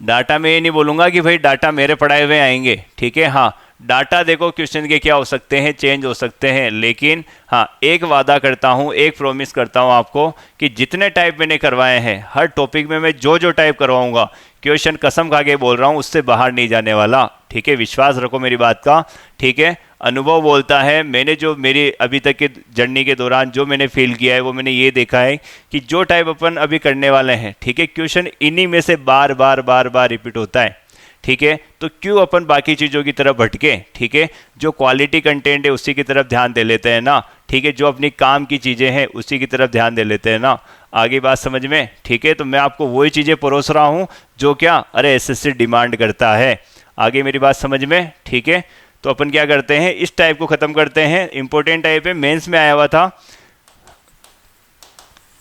डाटा में ये नहीं बोलूँगा कि भाई डाटा मेरे पढ़ाए हुए आएंगे, ठीक है। हाँ डाटा देखो क्वेश्चन के क्या हो सकते हैं, चेंज हो सकते हैं, लेकिन हाँ एक वादा करता हूँ, एक प्रॉमिस करता हूँ आपको कि जितने टाइप मैंने करवाए हैं, हर टॉपिक में मैं जो जो टाइप करवाऊँगा, क्वेश्चन कसम खा के बोल रहा हूँ उससे बाहर नहीं जाने वाला, ठीक है। विश्वास रखो मेरी बात का, ठीक है। अनुभव बोलता है, मैंने जो मेरी अभी तक के जर्नी के दौरान जो मैंने फील किया है, वो मैंने ये देखा है कि जो टाइप अपन अभी करने वाले हैं, ठीक है, क्वेश्चन इन्हीं में से बार बार बार बार रिपीट होता है, ठीक है। तो क्यों अपन बाकी चीज़ों की तरफ भटके, ठीक है। जो क्वालिटी कंटेंट है उसी की तरफ ध्यान दे लेते हैं ना, ठीक है। जो अपनी काम की चीज़ें हैं उसी की तरफ ध्यान दे लेते हैं ना। आगे बात समझ में, ठीक है। तो मैं आपको वही चीज़ें परोस रहा हूँ जो क्या, अरे एसएससी डिमांड करता है। आगे मेरी बात समझ में, ठीक है। तो अपन क्या करते हैं, इस टाइप को ख़त्म करते हैं। इंपॉर्टेंट टाइप है, मेंस में आया हुआ था,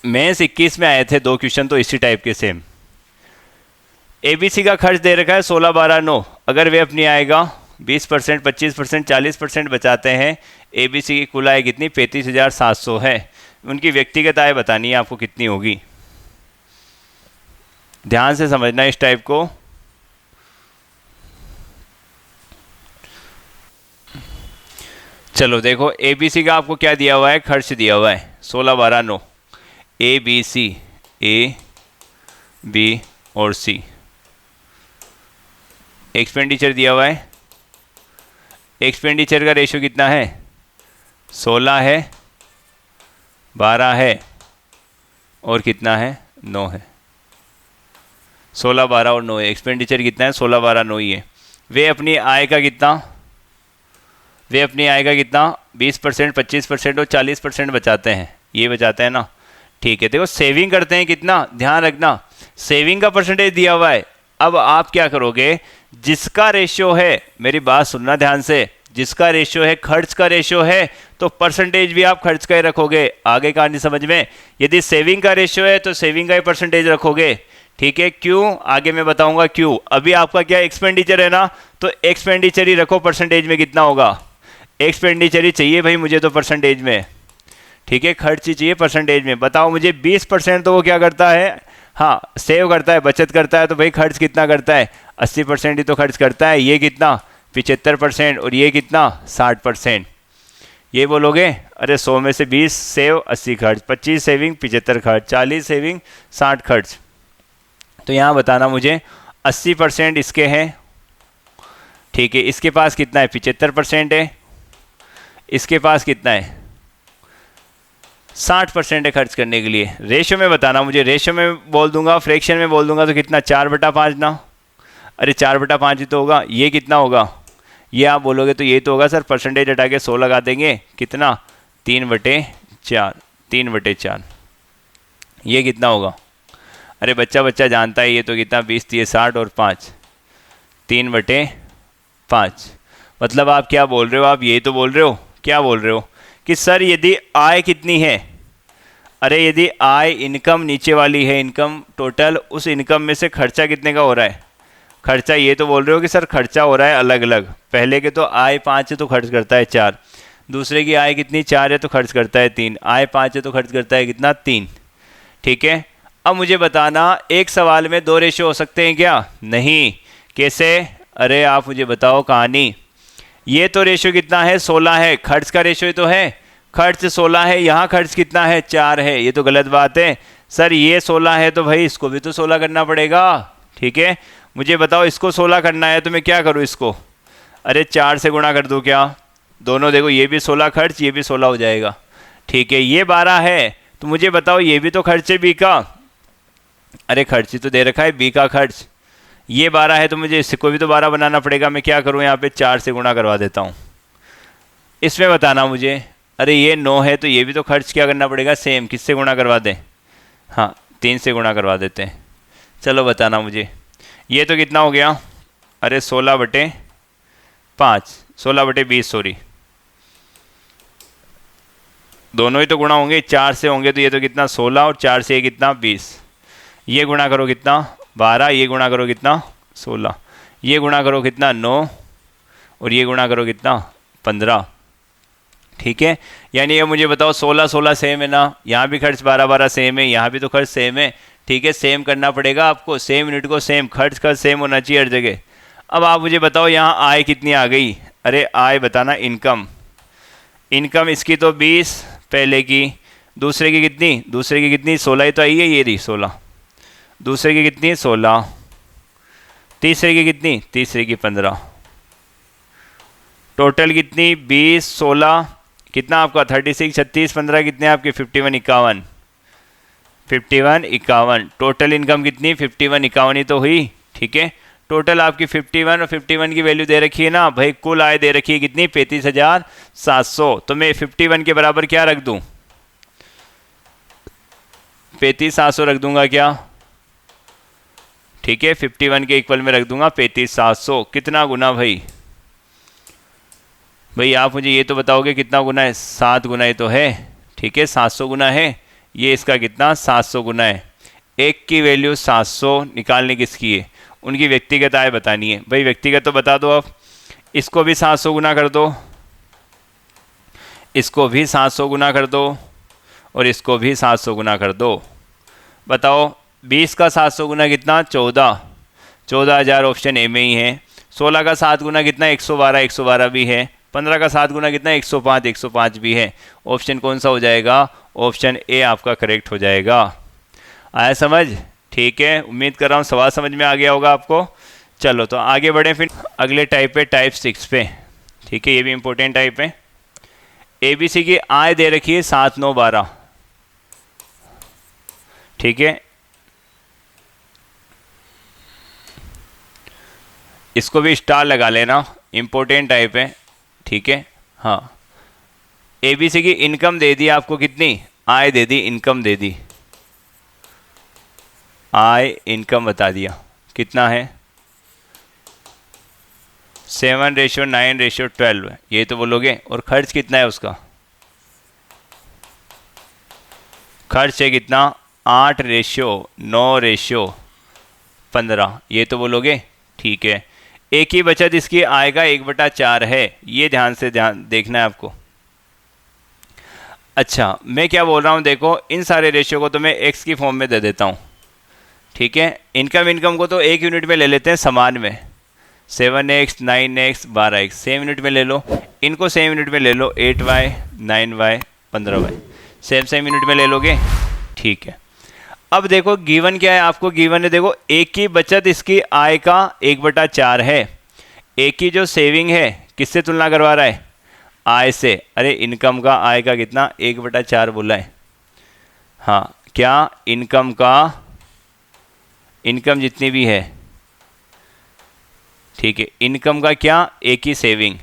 मेंस 21 में आए थे 2 क्वेश्चन, तो इसी टाइप के सेम। एबीसी का खर्च दे रखा है 16 12 9, अगर वे अपनी आएगा 20%, 25%, 40% बचाते हैं। एबीसी की कुल आय कितनी, 35,700 है। उनकी व्यक्तिगत आय बतानी है आपको कितनी होगी, ध्यान से समझना इस टाइप को। चलो देखो, एबीसी का आपको क्या दिया हुआ है, खर्च दिया हुआ है 16 12 9, एबीसी, ए बी और सी। एक्सपेंडिचर दिया हुआ है, एक्सपेंडिचर का रेशियो कितना है? 16 है, 12 है और कितना है? 9 है। 16, 12 और 9 है। एक्सपेंडिचर कितना है? 16, 12, 9 ही है। वे अपनी आय का कितना 20%, 25% और 40% बचाते हैं। ये बचाते हैं ना, ठीक है। देखो सेविंग करते हैं कितना, ध्यान रखना, सेविंग का परसेंटेज दिया हुआ है। अब आप क्या करोगे, जिसका रेशियो है, मेरी बात सुनना ध्यान से, जिसका रेशियो है, खर्च का रेशियो है, तो परसेंटेज भी आप खर्च का ही रखोगे। आगे कहानी समझ में। यदि सेविंग का रेशियो है तो सेविंग का ही परसेंटेज रखोगे, ठीक है। क्यों, आगे मैं बताऊंगा क्यों। अभी आपका क्या एक्सपेंडिचर है ना, तो एक्सपेंडिचर ही रखो। परसेंटेज में कितना होगा? एक्सपेंडिचर ही चाहिए भाई मुझे तो परसेंटेज में, ठीक है। खर्च ही चाहिए परसेंटेज में। बताओ मुझे 20% तो वो क्या करता है, हाँ सेव करता है, बचत करता है। तो भाई खर्च कितना करता है? 80% ही तो खर्च करता है। ये कितना? 75% और ये कितना? 60%। ये बोलोगे, अरे 100 में से 20 सेव, 80 खर्च, 25 सेविंग, 75 खर्च, 40 सेविंग, 60 खर्च। तो यहाँ बताना मुझे 80% इसके हैं, ठीक है। इसके पास कितना है? 75% है। इसके पास कितना है? 60% है खर्च करने के लिए। रेशियो में बताना मुझे, रेशियो में बोल दूंगा, फ्रैक्शन में बोल दूंगा तो कितना? 4/5 ना। अरे 4/5 ही तो होगा। ये कितना होगा? ये आप बोलोगे तो ये तो होगा सर, परसेंटेज हटा के 100 लगा देंगे, कितना? 3/4, 3/4। ये कितना होगा? अरे बच्चा जानता है, ये तो कितना? 20, 30, 60 और 5, 3/5। मतलब आप क्या बोल रहे हो? आप ये तो बोल रहे हो, क्या बोल रहे हो कि सर यदि आय कितनी है, अरे यदि आय इनकम नीचे वाली है, इनकम टोटल, उस इनकम में से खर्चा कितने का हो रहा है? खर्चा ये तो बोल रहे हो कि सर खर्चा हो रहा है अलग अलग। पहले के तो आय 5 है तो खर्च करता है 4, दूसरे की आय कितनी? 4 है तो खर्च करता है 3, आय 5 है तो खर्च करता है कितना? 3, ठीक है। अब मुझे बताना, एक सवाल में 2 रेशियो हो सकते हैं क्या? नहीं। कैसे? अरे आप मुझे बताओ कहानी। ये तो रेशियो कितना है? 16 है। खर्च का रेशियो तो है, खर्च 16 है, यहाँ खर्च कितना है? 4 है। ये तो गलत बात है सर। ये 16 है तो भाई इसको भी तो 16 करना पड़ेगा, ठीक है। मुझे बताओ, इसको 16 करना है तो मैं क्या करूँ इसको? अरे 4 से गुणा कर दूँ क्या? दोनों देखो, ये भी 16 खर्च, ये भी 16 हो जाएगा, ठीक है। ये 12 है तो मुझे बताओ, ये भी तो खर्च है बी का। अरे खर्च ही तो दे रखा है बी का खर्च। ये 12 है तो मुझे इसको भी तो 12 बनाना पड़ेगा। मैं क्या करूँ, यहाँ पे 4 से गुणा करवा देता हूँ। इसमें बताना मुझे, अरे ये 9 है तो ये भी तो खर्च क्या करना पड़ेगा? सेम, किससे गुणा करवा दें? हाँ 3 से गुणा करवा देते हैं। चलो बताना मुझे, ये तो कितना हो गया? अरे 16/5, 16/20 सॉरी, दोनों ही तो गुणा होंगे, 4 से होंगे तो ये तो कितना? 16 और 4 से ये कितना? 20। ये गुणा करो कितना? 12। ये गुणा करो कितना? 16। ये गुणा करो कितना? 9। और ये गुणा करो कितना? 15, ठीक है। यानी ये मुझे बताओ, 16, 16 सेम है ना, यहाँ भी खर्च 12, 12 सेम है, यहाँ भी तो खर्च सेम है, ठीक है। सेम करना पड़ेगा आपको, सेम यूनिट को सेम, खर्च का सेम होना चाहिए हर जगह। अब आप मुझे बताओ यहाँ आय कितनी आ गई? अरे आय बताना, इनकम, इनकम इसकी तो 20 पहले की, दूसरे की कितनी? दूसरे की कितनी? 16 ही तो आई है, ये रही 16। दूसरे की कितनी? 16। तीसरे की कितनी? तीसरे की 15। टोटल कितनी? 20, 16, कितना आपका? 36, 36, 15 कितने आपके? 51, 51, 51, 51। टोटल इनकम कितनी? 51, 51 ही तो हुई, ठीक है। टोटल आपकी 51 और 51 की वैल्यू दे रखी है ना भाई, कुल आय दे रखी है कितनी? 35,700। तो मैं 51 के बराबर क्या रख दूं? 35,700 रख दूंगा क्या? ठीक है, 51 के इक्वल में रख दूंगा 35,700। कितना गुना भाई? भाई आप मुझे ये तो बताओगे कितना गुना है? 7 गुना ही तो है, ठीक है। 700 गुना है, ये इसका कितना? 700 गुना है। एक की वैल्यू 700 निकालने किसकी है? उनकी व्यक्तिगत आय बतानी है। भाई व्यक्तिगत तो बता दो आप, इसको भी 700 गुना कर दो, इसको भी 700 गुना कर दो और इसको भी 700 गुना कर दो। बताओ 20 का 700 गुना कितना? 14, 14,000 ऑप्शन ए में ही है। 16 का 7 गुना कितना? 112, 112 भी है। 15 का 7 गुना कितना? 105, 105 भी है। ऑप्शन कौन सा हो जाएगा? ऑप्शन ए आपका करेक्ट हो जाएगा। आया समझ? ठीक है, उम्मीद कर रहा हूँ सवाल समझ में आ गया होगा आपको। चलो तो आगे बढ़ें फिर अगले टाइप पे, टाइप 6 पे, ठीक ठीक है, ये भी इंपॉर्टेंट टाइप है। ABC की आय दे रखी है 7, 9, 12, ठीक है, इसको भी स्टार लगा लेना, इंपॉर्टेंट टाइप है, ठीक है। हाँ, ABC की इनकम दे दी आपको, कितनी आय दे दी, इनकम दे दी, आय इनकम बता दिया कितना है, 7:9:12, ये तो बोलोगे। और खर्च कितना है उसका, खर्च है कितना, 8:9:15, ये तो बोलोगे, ठीक है। एक ही बचत इसकी आय का 1/4 है, ये ध्यान से देखना है आपको। अच्छा, मैं क्या बोल रहा हूँ, देखो इन सारे रेशियो को तो मैं एक्स की फॉर्म में दे देता हूँ, ठीक है। इनकम को तो 1 यूनिट में ले लेते हैं समान में, 7x, 9x, 12x same unit में ले लो, इनको सेम यूनिट में ले लो, 8y, 9y, 15y same unit में ले लोगे, ठीक है। अब देखो गिवन क्या है, आपको गिवन है, देखो एक की बचत इसकी आय का 1/4 है, एक की जो सेविंग है किससे तुलना करवा रहा है, आय से। अरे इनकम का आय का कितना, 1/4 बोला है। हाँ, क्या इनकम जितनी भी है, ठीक है, इनकम का क्या, एक ही सेविंग,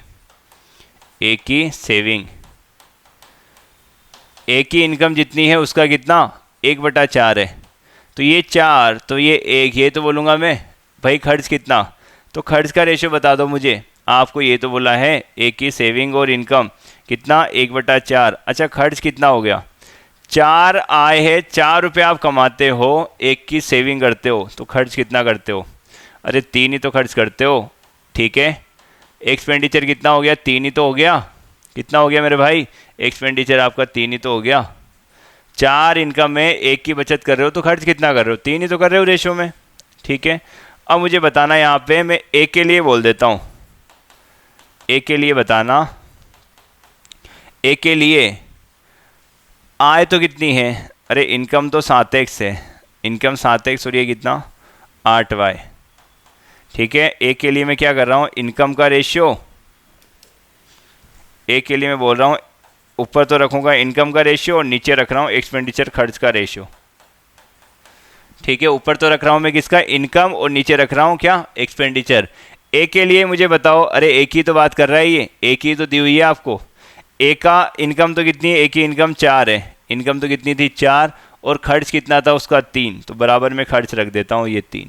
एक ही इनकम जितनी है उसका कितना, 1/4 है। तो ये 4, तो ये 1, ये तो बोलूँगा मैं भाई खर्च कितना, तो खर्च का रेशियो बता दो मुझे। आपको ये तो बोला है एक की सेविंग और इनकम कितना, 1/4। अच्छा, खर्च कितना हो गया, 4 आय है, 4 रुपये आप कमाते हो, एक की सेविंग करते हो, तो खर्च कितना करते हो, अरे 3 ही तो खर्च करते हो, ठीक है। एक्सपेंडिचर कितना हो गया, 3 ही तो हो गया, कितना हो गया मेरे भाई, एक्सपेंडिचर आपका 3 ही तो हो गया। 4 इनकम में एक की बचत कर रहे हो, तो खर्च कितना कर रहे हो, 3 ही तो कर रहे हो रेशो में, ठीक है। अब मुझे बताना, यहाँ पे मैं एक के लिए बोल देता हूँ, एक के लिए बताना, एक के लिए आय तो कितनी है, अरे इनकम तो 7x है, इनकम 7x और ये कितना 8y, ठीक है। एक के लिए मैं क्या कर रहा हूँ, इनकम का रेशियो, एक के लिए मैं बोल रहा हूँ ऊपर तो रखूँगा इनकम का रेशियो और नीचे रख रहा हूँ एक्सपेंडिचर खर्च का रेशियो, ठीक है। ऊपर तो रख रहा हूँ मैं किसका, इनकम, और नीचे रख रहा हूँ क्या, एक्सपेंडिचर। एक के लिए मुझे बताओ, अरे एक ही तो बात कर रहा है, ये एक ही तो दी हुई है आपको, एक का इनकम तो कितनी है, एक की इनकम 4 है, इनकम तो कितनी थी 4, और खर्च कितना था उसका 3, तो बराबर में खर्च रख देता हूँ ये 3,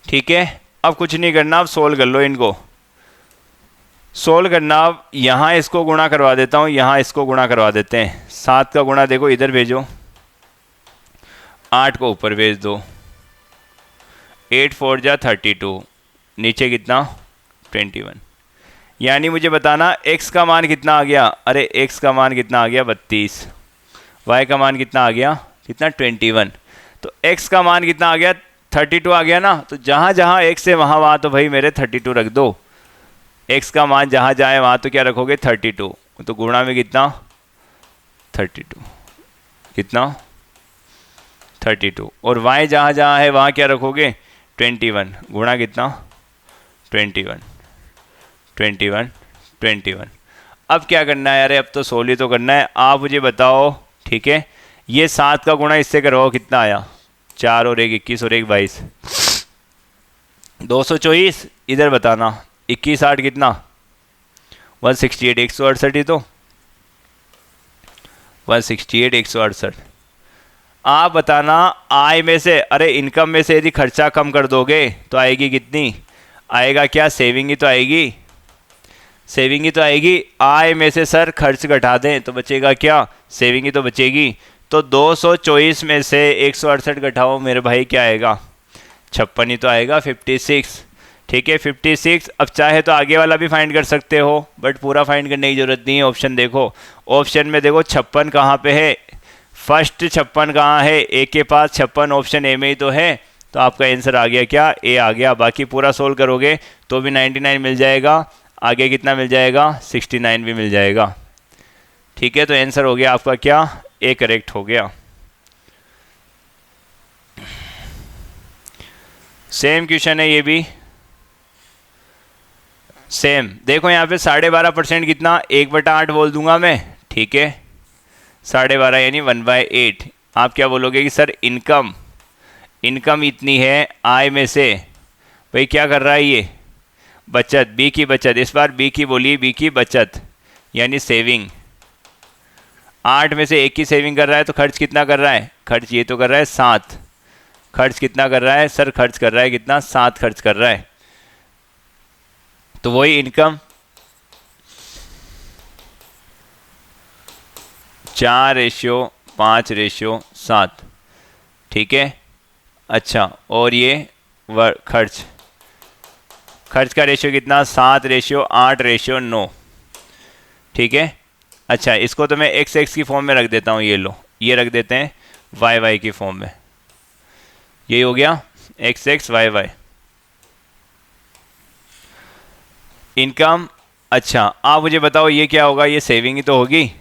ठीक है। अब कुछ नहीं करना, अब सोल्व कर लो, इनको सोल्व करना। अब यहाँ इसको गुणा करवा देता हूँ, यहाँ इसको गुणा करवा देते हैं, 7 का गुणा देखो इधर भेजो, 8 को ऊपर भेज दो, 8 4 जा 32, नीचे कितना 21, यानी मुझे बताना x का मान कितना आ गया, अरे x का मान कितना आ गया 32, y का मान कितना आ गया, कितना 21, तो x का मान कितना आ गया 32 आ गया ना। तो जहाँ जहाँ x है वहाँ तो भाई मेरे 32 रख दो, x का मान जहाँ जाए वहाँ तो क्या रखोगे 32, तो गुणा में कितना 32, कितना 32, और y जहाँ जहाँ है वहाँ क्या रखोगे 21, गुणा कितना 21, 21, 21। अब क्या करना है, अरे अब तो 16 तो करना है, आप मुझे बताओ, ठीक है। ये 7 का गुणा इससे करवाओ, कितना आया, 4 और 1 21 और 1 22, 224। इधर बताना 21 8 कितना 168, 168 ही तो 168, 168। आप बताना आय में से, अरे इनकम में से यदि खर्चा कम कर दोगे तो आएगी कितनी, आएगा क्या, सेविंग ही तो आएगी, सेविंग ही तो आएगी। आय में से सर खर्च घटा दें तो बचेगा क्या, सेविंग ही तो बचेगी। तो 224 में से 168 घटाओ मेरे भाई, क्या आएगा 56 ही तो आएगा, 56, ठीक है 56। अब चाहे तो आगे वाला भी फाइंड कर सकते हो, बट पूरा फाइंड करने की जरूरत नहीं है। ऑप्शन देखो, ऑप्शन में देखो 56 कहाँ पे है, फर्स्ट 56 कहाँ है, ए के पास 56 ऑप्शन ए में ही तो है, तो आपका आंसर आ गया क्या, ए आ गया। बाकी पूरा सोल्व करोगे तो भी 99 मिल जाएगा, आगे कितना मिल जाएगा 69 भी मिल जाएगा, ठीक है। तो आंसर हो गया आपका क्या, ए करेक्ट हो गया। सेम क्वेश्चन है ये भी, सेम देखो यहाँ पे 12.5% कितना, 1/8 बोल दूंगा मैं, ठीक है, 12.5 यानी 1/8। आप क्या बोलोगे कि सर इनकम, इनकम इतनी है आय में से, भाई क्या कर रहा है ये, बचत, बी की बचत, इस बार बी की बोलिए, बी की बचत यानी सेविंग, 8 में से 1 की सेविंग कर रहा है, तो खर्च कितना कर रहा है, खर्च ये तो कर रहा है 7, खर्च कितना कर रहा है सर, खर्च कर रहा है कितना, 7 खर्च कर रहा है, तो वही इनकम 4:5:7, ठीक है। अच्छा और ये खर्च, खर्च का रेशियो कितना, 7:8:9, ठीक है। अच्छा इसको तो मैं x की फॉर्म में रख देता हूँ, ये लो ये रख देते हैं y की फॉर्म में, यही हो गया x y इनकम। अच्छा आप मुझे बताओ ये क्या होगा, ये सेविंग ही तो होगी,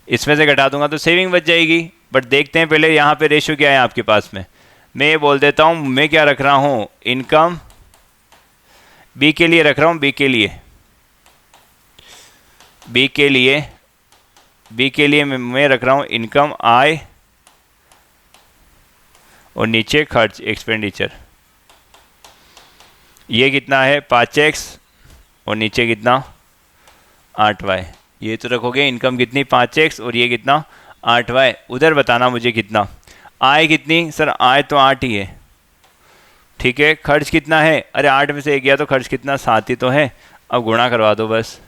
इसमें से घटा दूंगा तो सेविंग बच जाएगी, बट देखते हैं पहले यहाँ पे रेशियो क्या है आपके पास में। मैं ये बोल देता हूँ, मैं क्या रख रहा हूँ, इनकम बी के लिए रख रहा हूँ, बी के लिए मैं रख रहा हूँ इनकम आय, और नीचे खर्च एक्सपेंडिचर, ये कितना है 5x और नीचे कितना 8y, ये तो रखोगे इनकम कितनी 5x और ये कितना 8y। उधर बताना मुझे कितना, आय कितनी सर, आय तो 8 ही है, ठीक है। खर्च कितना है, अरे 8 में से 1 गया तो खर्च कितना 7 ही तो है, अब गुणा करवा दो बस,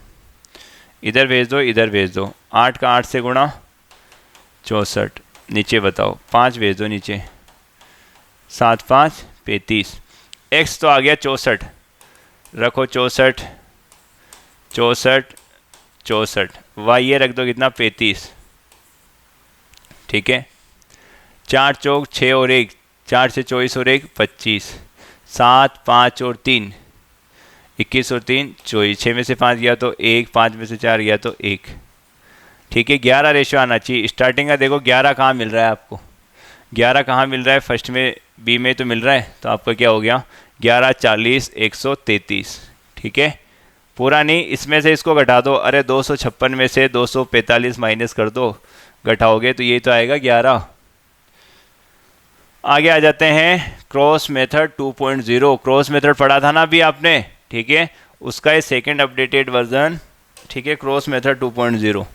इधर भेज दो इधर भेज दो, 8 का 8 से गुणा 64, नीचे बताओ 5 भेज दो नीचे, 7 5 35, x तो आ गया 64, रखो 64 64 64, y ये रख दो कितना 35, ठीक है। 4 चौक 6 और 1, 4 से 24 और 1 25, 7 5 और 3 21 और 3 24, 6 में से 5 गया तो 1, 5 में से 4 गया तो 1, ठीक है। 11 रेशो आना चाहिए स्टार्टिंग का, देखो 11 कहाँ मिल रहा है आपको, 11 कहाँ मिल रहा है, फर्स्ट में बी में तो मिल रहा है, तो आपका क्या हो गया 11 40 133, ठीक है। पूरा नहीं, इसमें से इसको घटा दो, अरे 256 में से 245 माइनस कर दो, घटाओगे तो ये तो आएगा 11। आगे आ जाते हैं क्रॉस मेथड 2.0, क्रॉस मेथड पढ़ा था ना अभी आपने, ठीक है, उसका ये सेकंड अपडेटेड वर्जन, ठीक है, क्रॉस मेथड 2.0।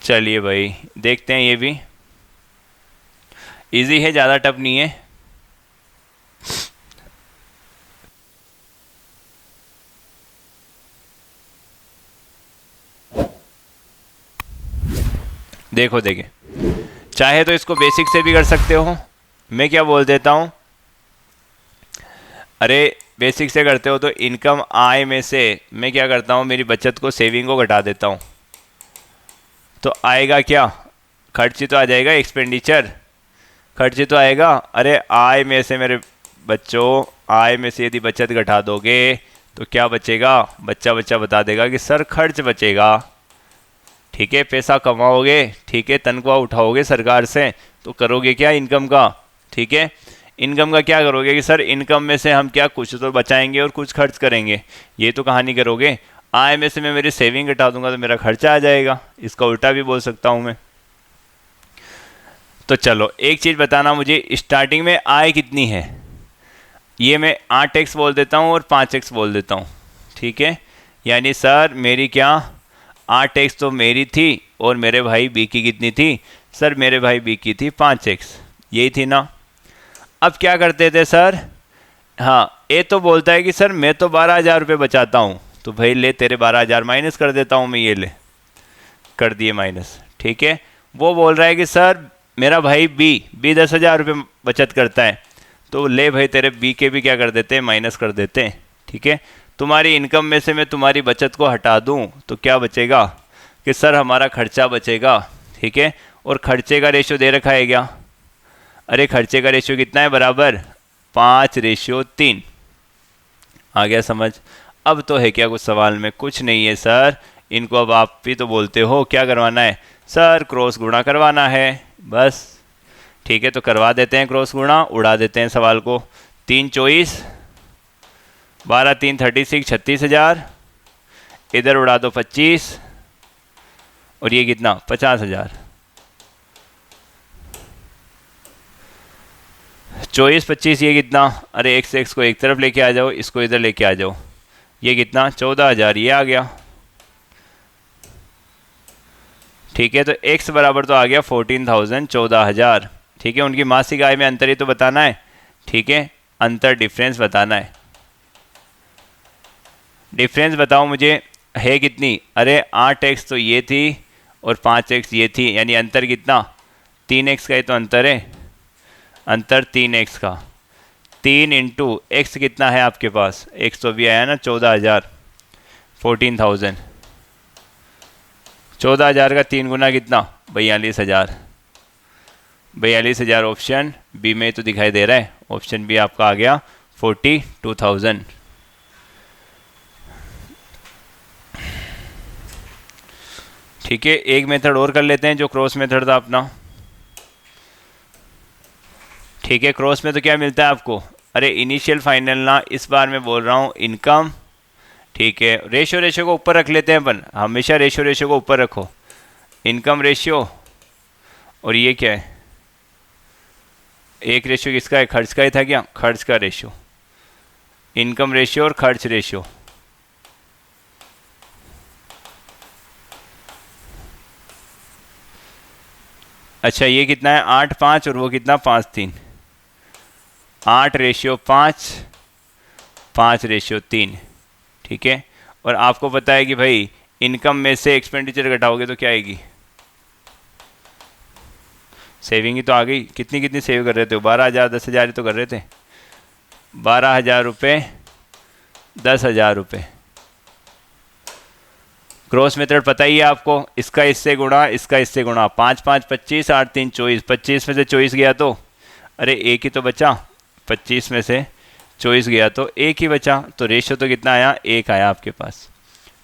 चलिए भाई देखते हैं, ये भी इजी है, ज़्यादा टफ नहीं है। देखो देखिए, चाहे तो इसको बेसिक से भी कर सकते हो, मैं क्या बोल देता हूँ, अरे बेसिक से करते हो तो इनकम आय में से मैं क्या करता हूँ, मेरी बचत को सेविंग को घटा देता हूँ, तो आएगा क्या, खर्च तो आ जाएगा, एक्सपेंडिचर खर्च तो आएगा। अरे आय में से मेरे बच्चों, आय में से यदि बचत घटा दोगे तो क्या बचेगा, बच्चा बच्चा बता देगा कि सर खर्च बचेगा, ठीक है। पैसा कमाओगे, ठीक है, तनख्वाह उठाओगे सरकार से, तो करोगे क्या इनकम का, ठीक है। इनकम का क्या करोगे कि सर इनकम में से हम क्या कुछ तो बचाएंगे और कुछ खर्च करेंगे, ये तो कहानी करोगे। आय में से मैं मेरी सेविंग घटा दूंगा तो मेरा खर्चा आ जाएगा, इसका उल्टा भी बोल सकता हूँ मैं। तो चलो एक चीज़ बताना मुझे, स्टार्टिंग में आय कितनी है, ये मैं 8x बोल देता हूँ और 5x बोल देता हूँ, ठीक है। यानी सर मेरी क्या 8x तो मेरी थी और मेरे भाई बी की कितनी थी, सर मेरे भाई बी की थी 5x, यही थी ना। अब क्या करते थे सर, हाँ ए तो बोलता है कि सर मैं तो 12,000 रुपये बचाता हूँ, तो भाई ले तेरे 12,000 माइनस कर देता हूँ मैं, ये ले कर दिए माइनस, ठीक है। वो बोल रहा है कि सर मेरा भाई बी 10,000 रुपये बचत करता है, तो ले भाई तेरे बी के भी क्या कर देते हैं, माइनस कर देते हैं, ठीक है। तुम्हारी इनकम में से मैं तुम्हारी बचत को हटा दूं तो क्या बचेगा कि सर हमारा खर्चा बचेगा, ठीक है। और खर्चे का रेशियो दे रखा है क्या, अरे खर्चे का रेशियो कितना है, बराबर 5:3। आ गया समझ। अब तो है क्या कुछ सवाल में, कुछ नहीं है सर, इनको अब आप भी तो बोलते हो क्या करवाना है, सर क्रॉस गुणा करवाना है बस, ठीक है। तो करवा देते हैं क्रॉस गुणा, उड़ा देते हैं सवाल को, 3 24 12 3 36, 36,000, इधर उड़ा दो 25, और ये कितना 50,000। 24 25 ये कितना, अरे x से x को एक तरफ लेके आ जाओ, इसको इधर लेके आ जाओ, ये कितना 14,000 ये आ गया। ठीक है, तो x बराबर तो आ गया 14,000, 14,000। ठीक है, उनकी मासिक आय में अंतर ही तो बताना है। ठीक है, अंतर डिफरेंस बताना है। डिफरेंस बताओ मुझे है कितनी, अरे 8x तो ये थी और 5x ये थी, यानी अंतर कितना 3x का ही तो अंतर है, अंतर 3x का। 3 इंटू एक्स कितना है आपके पास, x तो भी आया ना 14,000, 14,000। 14,000 का 3 गुना कितना 42,000। 42,000 ऑप्शन बी में तो दिखाई दे रहा है, ऑप्शन बी आपका आ गया 42,000। ठीक है, एक मेथड और कर लेते हैं जो क्रॉस मेथड था अपना। ठीक है, क्रॉस में तो क्या मिलता है आपको, अरे इनिशियल फाइनल ना, इस बार मैं बोल रहा हूँ इनकम। ठीक है, रेशियो रेशियो को ऊपर रख लेते हैं अपन, हमेशा रेशियो रेशियो को ऊपर रखो। इनकम रेशियो, और ये क्या है, एक रेशियो किसका है, खर्च का ही था क्या, खर्च का रेशियो। इनकम रेशियो और खर्च रेशियो। अच्छा, ये कितना है 8 5, और वो कितना 5 3। 8 रेशियो 5, 5 रेशियो 3। ठीक है, और आपको पता है कि भाई इनकम में से एक्सपेंडिचर घटाओगे तो क्या आएगी, सेविंग ही तो आ गई। कितनी कितनी सेव कर रहे थे, 12,000 10,000 ही तो कर रहे थे। 12,000 रुपये, 10,000 रुपये। क्रॉस मेथड पता ही है आपको, इसका इससे गुणा, इसका इससे गुणा, 5 5 25, 8 3 24। 25 में से 24 गया तो, अरे एक ही तो बचा, 25 में से 24 गया तो एक ही बचा, तो रेशियो तो कितना आया, एक आया आपके पास।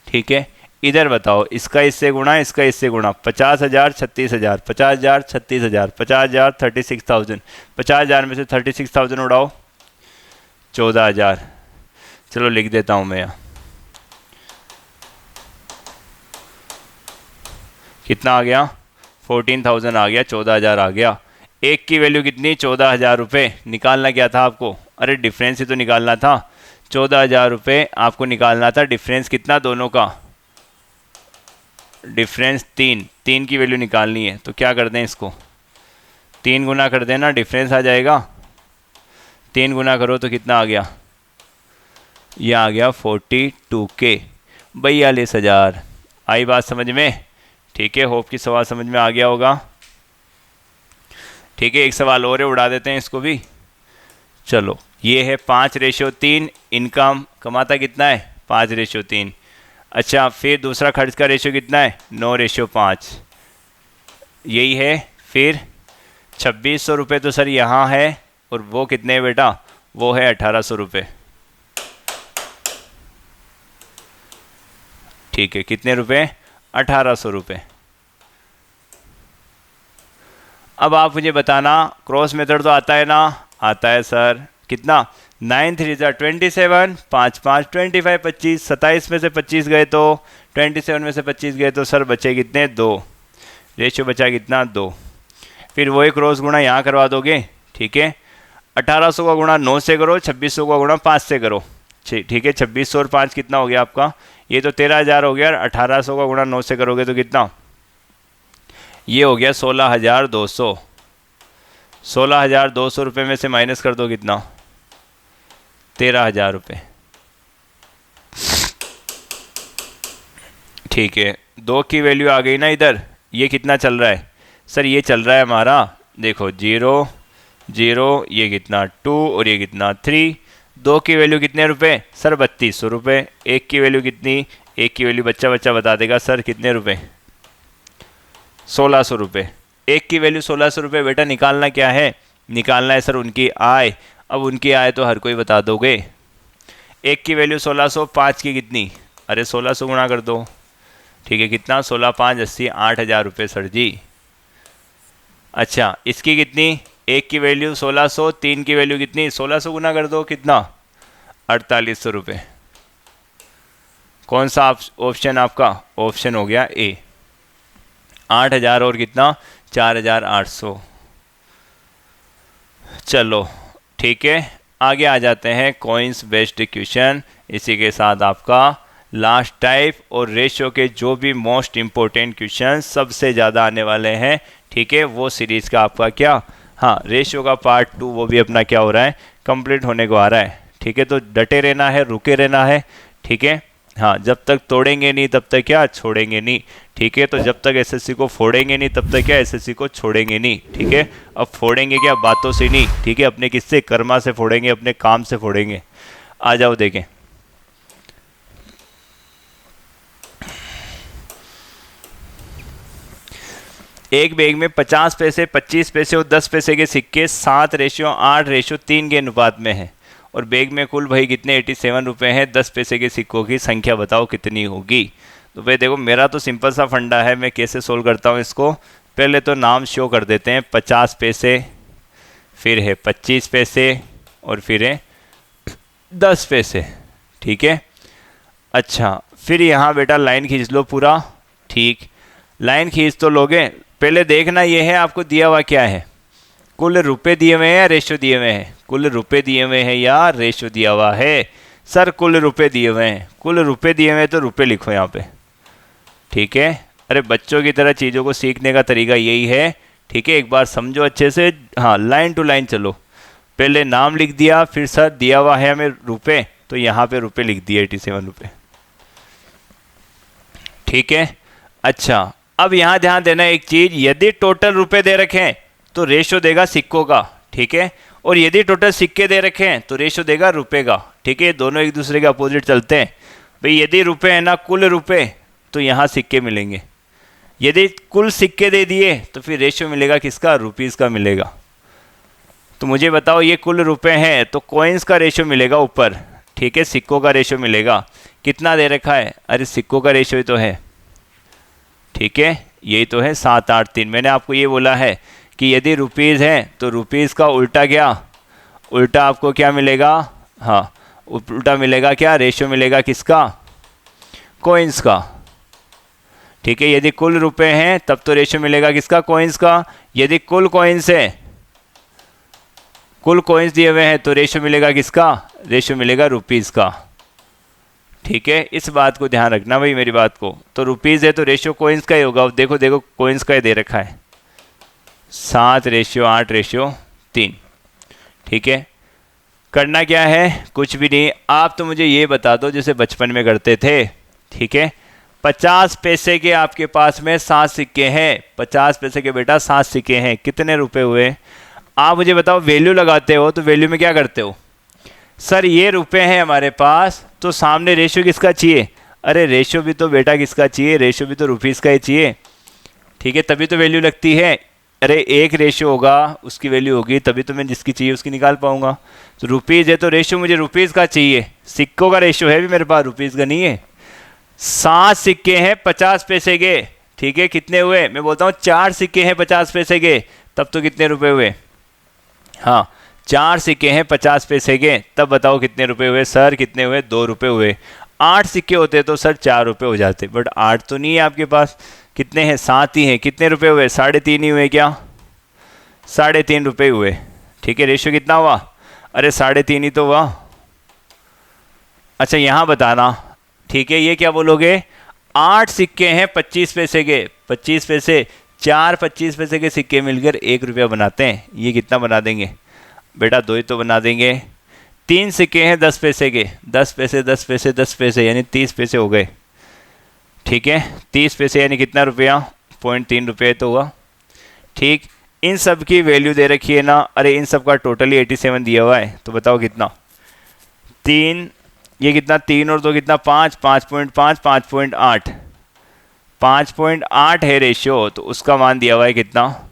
ठीक है, इधर बताओ, इसका इससे गुणा, इसका इससे गुणा, 50,000 36,000, 50,000 36,000, 50,000 36,000। 50,000 में से 36,000 उड़ाओ, 14,000। चलो लिख देता हूँ मैं यहाँ, कितना आ गया 14,000 आ गया, 14,000 आ गया। एक की वैल्यू कितनी 14,000 रुपये। निकालना क्या था आपको, अरे डिफरेंस ही तो निकालना था। 14,000 रुपये आपको निकालना था, डिफरेंस कितना दोनों का, डिफरेंस 3, 3 की वैल्यू निकालनी है। तो क्या कर दें, इसको 3 गुना कर देना, डिफरेंस आ जाएगा। 3 गुना करो तो कितना आ गया, ये आ गया 42K, 42,000। आई बात समझ में। ठीक है, होप कि सवाल समझ में आ गया होगा। ठीक है, एक सवाल और है, उड़ा देते हैं इसको भी। चलो, ये है 5 रेशियो 3, इनकम कमाता कितना है 5 रेशियो 3। अच्छा, फिर दूसरा खर्च का रेशियो कितना है 9 रेशियो 5, यही है। फिर 2600 रुपये तो सर यहाँ है, और वो कितने है बेटा, वो है 1800 रुपये। ठीक है, कितने रुपए, 1800 रुपये। अब आप मुझे बताना, क्रॉस मेथड तो आता है ना, आता है सर। कितना 9 3 27, 5 5 25, 25, 27 में से 25 गए तो 27 में से 25 गए तो सर बचे कितने 2, रेशियो बचा कितना 2। फिर वही क्रॉस गुणा यहाँ करवा दोगे। ठीक है, 1800 का गुणा 9 से करो, 2600 का गुणा 5 से करो। ठीक है, 2600 और 5 कितना हो गया आपका, ये तो 13,000 हो गया। 1800 का गुणा 9 से करोगे तो कितना, ये हो गया 16,200। 16,200 रुपये में से माइनस कर दो कितना, 13,000 रुपये। ठीक है, 2 की वैल्यू आ गई ना इधर। ये कितना चल रहा है सर, ये चल रहा है हमारा, देखो 0 0, ये कितना 2 और ये कितना 3। 2 की वैल्यू कितने रुपए सर, 3200 रुपये। 1 की वैल्यू कितनी, 1 की वैल्यू बच्चा बच्चा बता देगा सर कितने रुपए, 1600 रुपये। 1 की वैल्यू 1600 रुपये। बेटा निकालना क्या है, निकालना है सर उनकी आय। अब उनकी आय तो हर कोई बता दोगे। 1 की वैल्यू 1600, 5 की कितनी, अरे 1600 गुणा कर दो। ठीक है, कितना 16 5 80, 8,000 रुपये सर जी। अच्छा, इसकी कितनी, 1 की वैल्यू 1600, 3 की वैल्यू कितनी, 1600 गुना कर दो कितना, 4800 रुपये। कौन सा ऑप्शन आपका? ऑप्शन हो गया ए। 8000 और कितना? 4800। चलो ठीक है, आगे आ जाते हैं कॉइन्स बेस्ड क्वेश्चन। इसी के साथ आपका लास्ट टाइप और रेशियो के जो भी मोस्ट इम्पोर्टेंट क्वेश्चन सबसे ज़्यादा आने वाले हैं, ठीक है, वो सीरीज़ का आपका क्या, हाँ, रेशियो का पार्ट 2 वो भी अपना क्या हो रहा है, कंप्लीट होने को आ रहा है। ठीक है, तो डटे रहना है, रुके रहना है। ठीक है, हाँ, जब तक तोड़ेंगे नहीं तब तक क्या, छोड़ेंगे नहीं। ठीक है, तो जब तक एसएससी को फोड़ेंगे नहीं तब तक क्या, एसएससी को छोड़ेंगे नहीं। ठीक है, अब फोड़ेंगे क्या, बातों से नहीं, ठीक है, अपने किससे, कर्मा से फोड़ेंगे, अपने काम से फोड़ेंगे। आ जाओ देखें। एक बैग में 50 पैसे, 25 पैसे और 10 पैसे के सिक्के 7:8:3 के अनुपात में है, और बैग में कुल भाई कितने 87 रुपये हैं। 10 पैसे के सिक्कों की संख्या बताओ कितनी होगी। तो भाई देखो, मेरा तो सिंपल सा फंडा है, मैं कैसे सोल्व करता हूँ इसको। पहले तो नाम शो कर देते हैं, 50 पैसे, फिर है 25 पैसे, और फिर है 10 पैसे। ठीक है, अच्छा, फिर यहाँ बेटा लाइन खींच लो पूरा। ठीक, लाइन खींच तो लोगे, पहले देखना ये है आपको दिया हुआ क्या है, कुल रुपए दिए हुए हैं या रेशो दिए हुए हैं। कुल रुपए दिए हुए हैं या रेशो दिया हुआ है। सर कुल रुपए दिए हुए हैं, कुल रुपए दिए हुए हैं तो रुपए लिखो यहाँ पे। ठीक है, अरे बच्चों की तरह चीज़ों को सीखने का तरीका यही है। ठीक है, एक बार समझो अच्छे से, हाँ, लाइन टू लाइन चलो। पहले नाम लिख दिया, फिर सर दिया हुआ है हमें रुपए, तो यहाँ पे रुपए लिख दिए 87 रुपये। ठीक है, अच्छा, अब यहाँ ध्यान देना एक चीज़, यदि टोटल रुपए दे रखे हैं तो रेशो देगा सिक्कों का। ठीक है, और यदि टोटल सिक्के दे रखे हैं तो रेशो देगा रुपए का। ठीक है, दोनों एक दूसरे के अपोजिट चलते हैं। भाई यदि रुपए है ना, कुल रुपए, तो यहाँ सिक्के मिलेंगे। यदि कुल सिक्के दे दिए तो फिर रेशो मिलेगा किसका, रुपीज़ का मिलेगा। तो मुझे बताओ, ये कुल रुपए हैं तो कॉइन्स का रेशो मिलेगा ऊपर। ठीक है, सिक्कों का रेशो मिलेगा। कितना दे रखा है, अरे सिक्कों का रेशो ही तो है। ठीक है, यही तो है 783। मैंने आपको ये बोला है कि यदि रुपीज़ है तो रुपीज़ का उल्टा क्या, उल्टा आपको क्या मिलेगा, हाँ, उल्टा मिलेगा क्या, रेशो मिलेगा किसका, कॉइन्स का। ठीक है, यदि कुल रुपए हैं तब तो रेशो मिलेगा किसका, कॉइन्स का। यदि कुल कॉइन्स है, कुल कॉइन्स दिए हुए हैं तो रेशो मिलेगा किसका, रेशो मिलेगा रुपीज़ का। ठीक है, इस बात को ध्यान रखना भाई मेरी बात को। तो रुपीज़ है तो रेशियो कोइंस का ही होगा। देखो देखो, कोइंस का ही दे रखा है 7:8:3। ठीक है, करना क्या है, कुछ भी नहीं, आप तो मुझे ये बता दो जैसे बचपन में करते थे। ठीक है, 50 पैसे के आपके पास में 7 सिक्के हैं। 50 पैसे के बेटा 7 सिक्के हैं, कितने रुपए हुए। आप मुझे बताओ, वैल्यू लगाते हो तो वैल्यू में क्या करते हो, सर ये रुपए हैं हमारे पास तो सामने रेशियो किसका चाहिए, अरे रेशियो भी तो बेटा किसका चाहिए, रेशियो भी तो रुपीज़ का ही चाहिए। ठीक है, तभी तो वैल्यू लगती है। अरे एक रेशियो होगा उसकी वैल्यू होगी, तभी तो मैं जिसकी चाहिए उसकी निकाल पाऊंगा। तो रुपीज़ है तो रेशियो मुझे रुपीज़ का चाहिए। सिक्कों का रेशियो है भी मेरे पास, रुपीज़ का नहीं है। 7 सिक्के हैं 50 पैसे के। ठीक है, कितने हुए, मैं बोलता हूँ 4 सिक्के हैं 50 पैसे के, तब तो कितने रुपए हुए, हाँ 4 सिक्के हैं 50 पैसे के, तब बताओ कितने रुपए हुए, सर कितने हुए, 2 रुपये हुए। 8 सिक्के होते तो सर 4 रुपये हो जाते, बट 8 तो नहीं है आपके पास, कितने हैं, 7 ही हैं, कितने रुपए हुए, 3.5 ही हुए क्या, 3.5 रुपये हुए। ठीक है, रेशियो कितना हुआ, अरे 3.5 ही तो हुआ। अच्छा यहाँ बताना, ठीक है, ये क्या बोलोगे, 8 सिक्के हैं 25 पैसे के, 25 पैसे, 4 25 पैसे के सिक्के मिलकर 1 रुपया बनाते हैं, ये कितना बना देंगे बेटा, 2 ही तो बना देंगे। 3 सिक्के हैं 10 पैसे के, 10 पैसे 10 पैसे 10 पैसे यानी 30 पैसे हो गए। ठीक है, 30 पैसे यानी कितना रुपया, 0.3 रुपये तो हुआ। ठीक, इन सब की वैल्यू दे रखी है ना, अरे इन सब का टोटली 87 दिया हुआ है, तो बताओ कितना, 3, ये कितना, 3 और 2 कितना, 5, 5.5, 5.8, 5.8 है रेशियो, तो उसका मान दिया हुआ है कितना,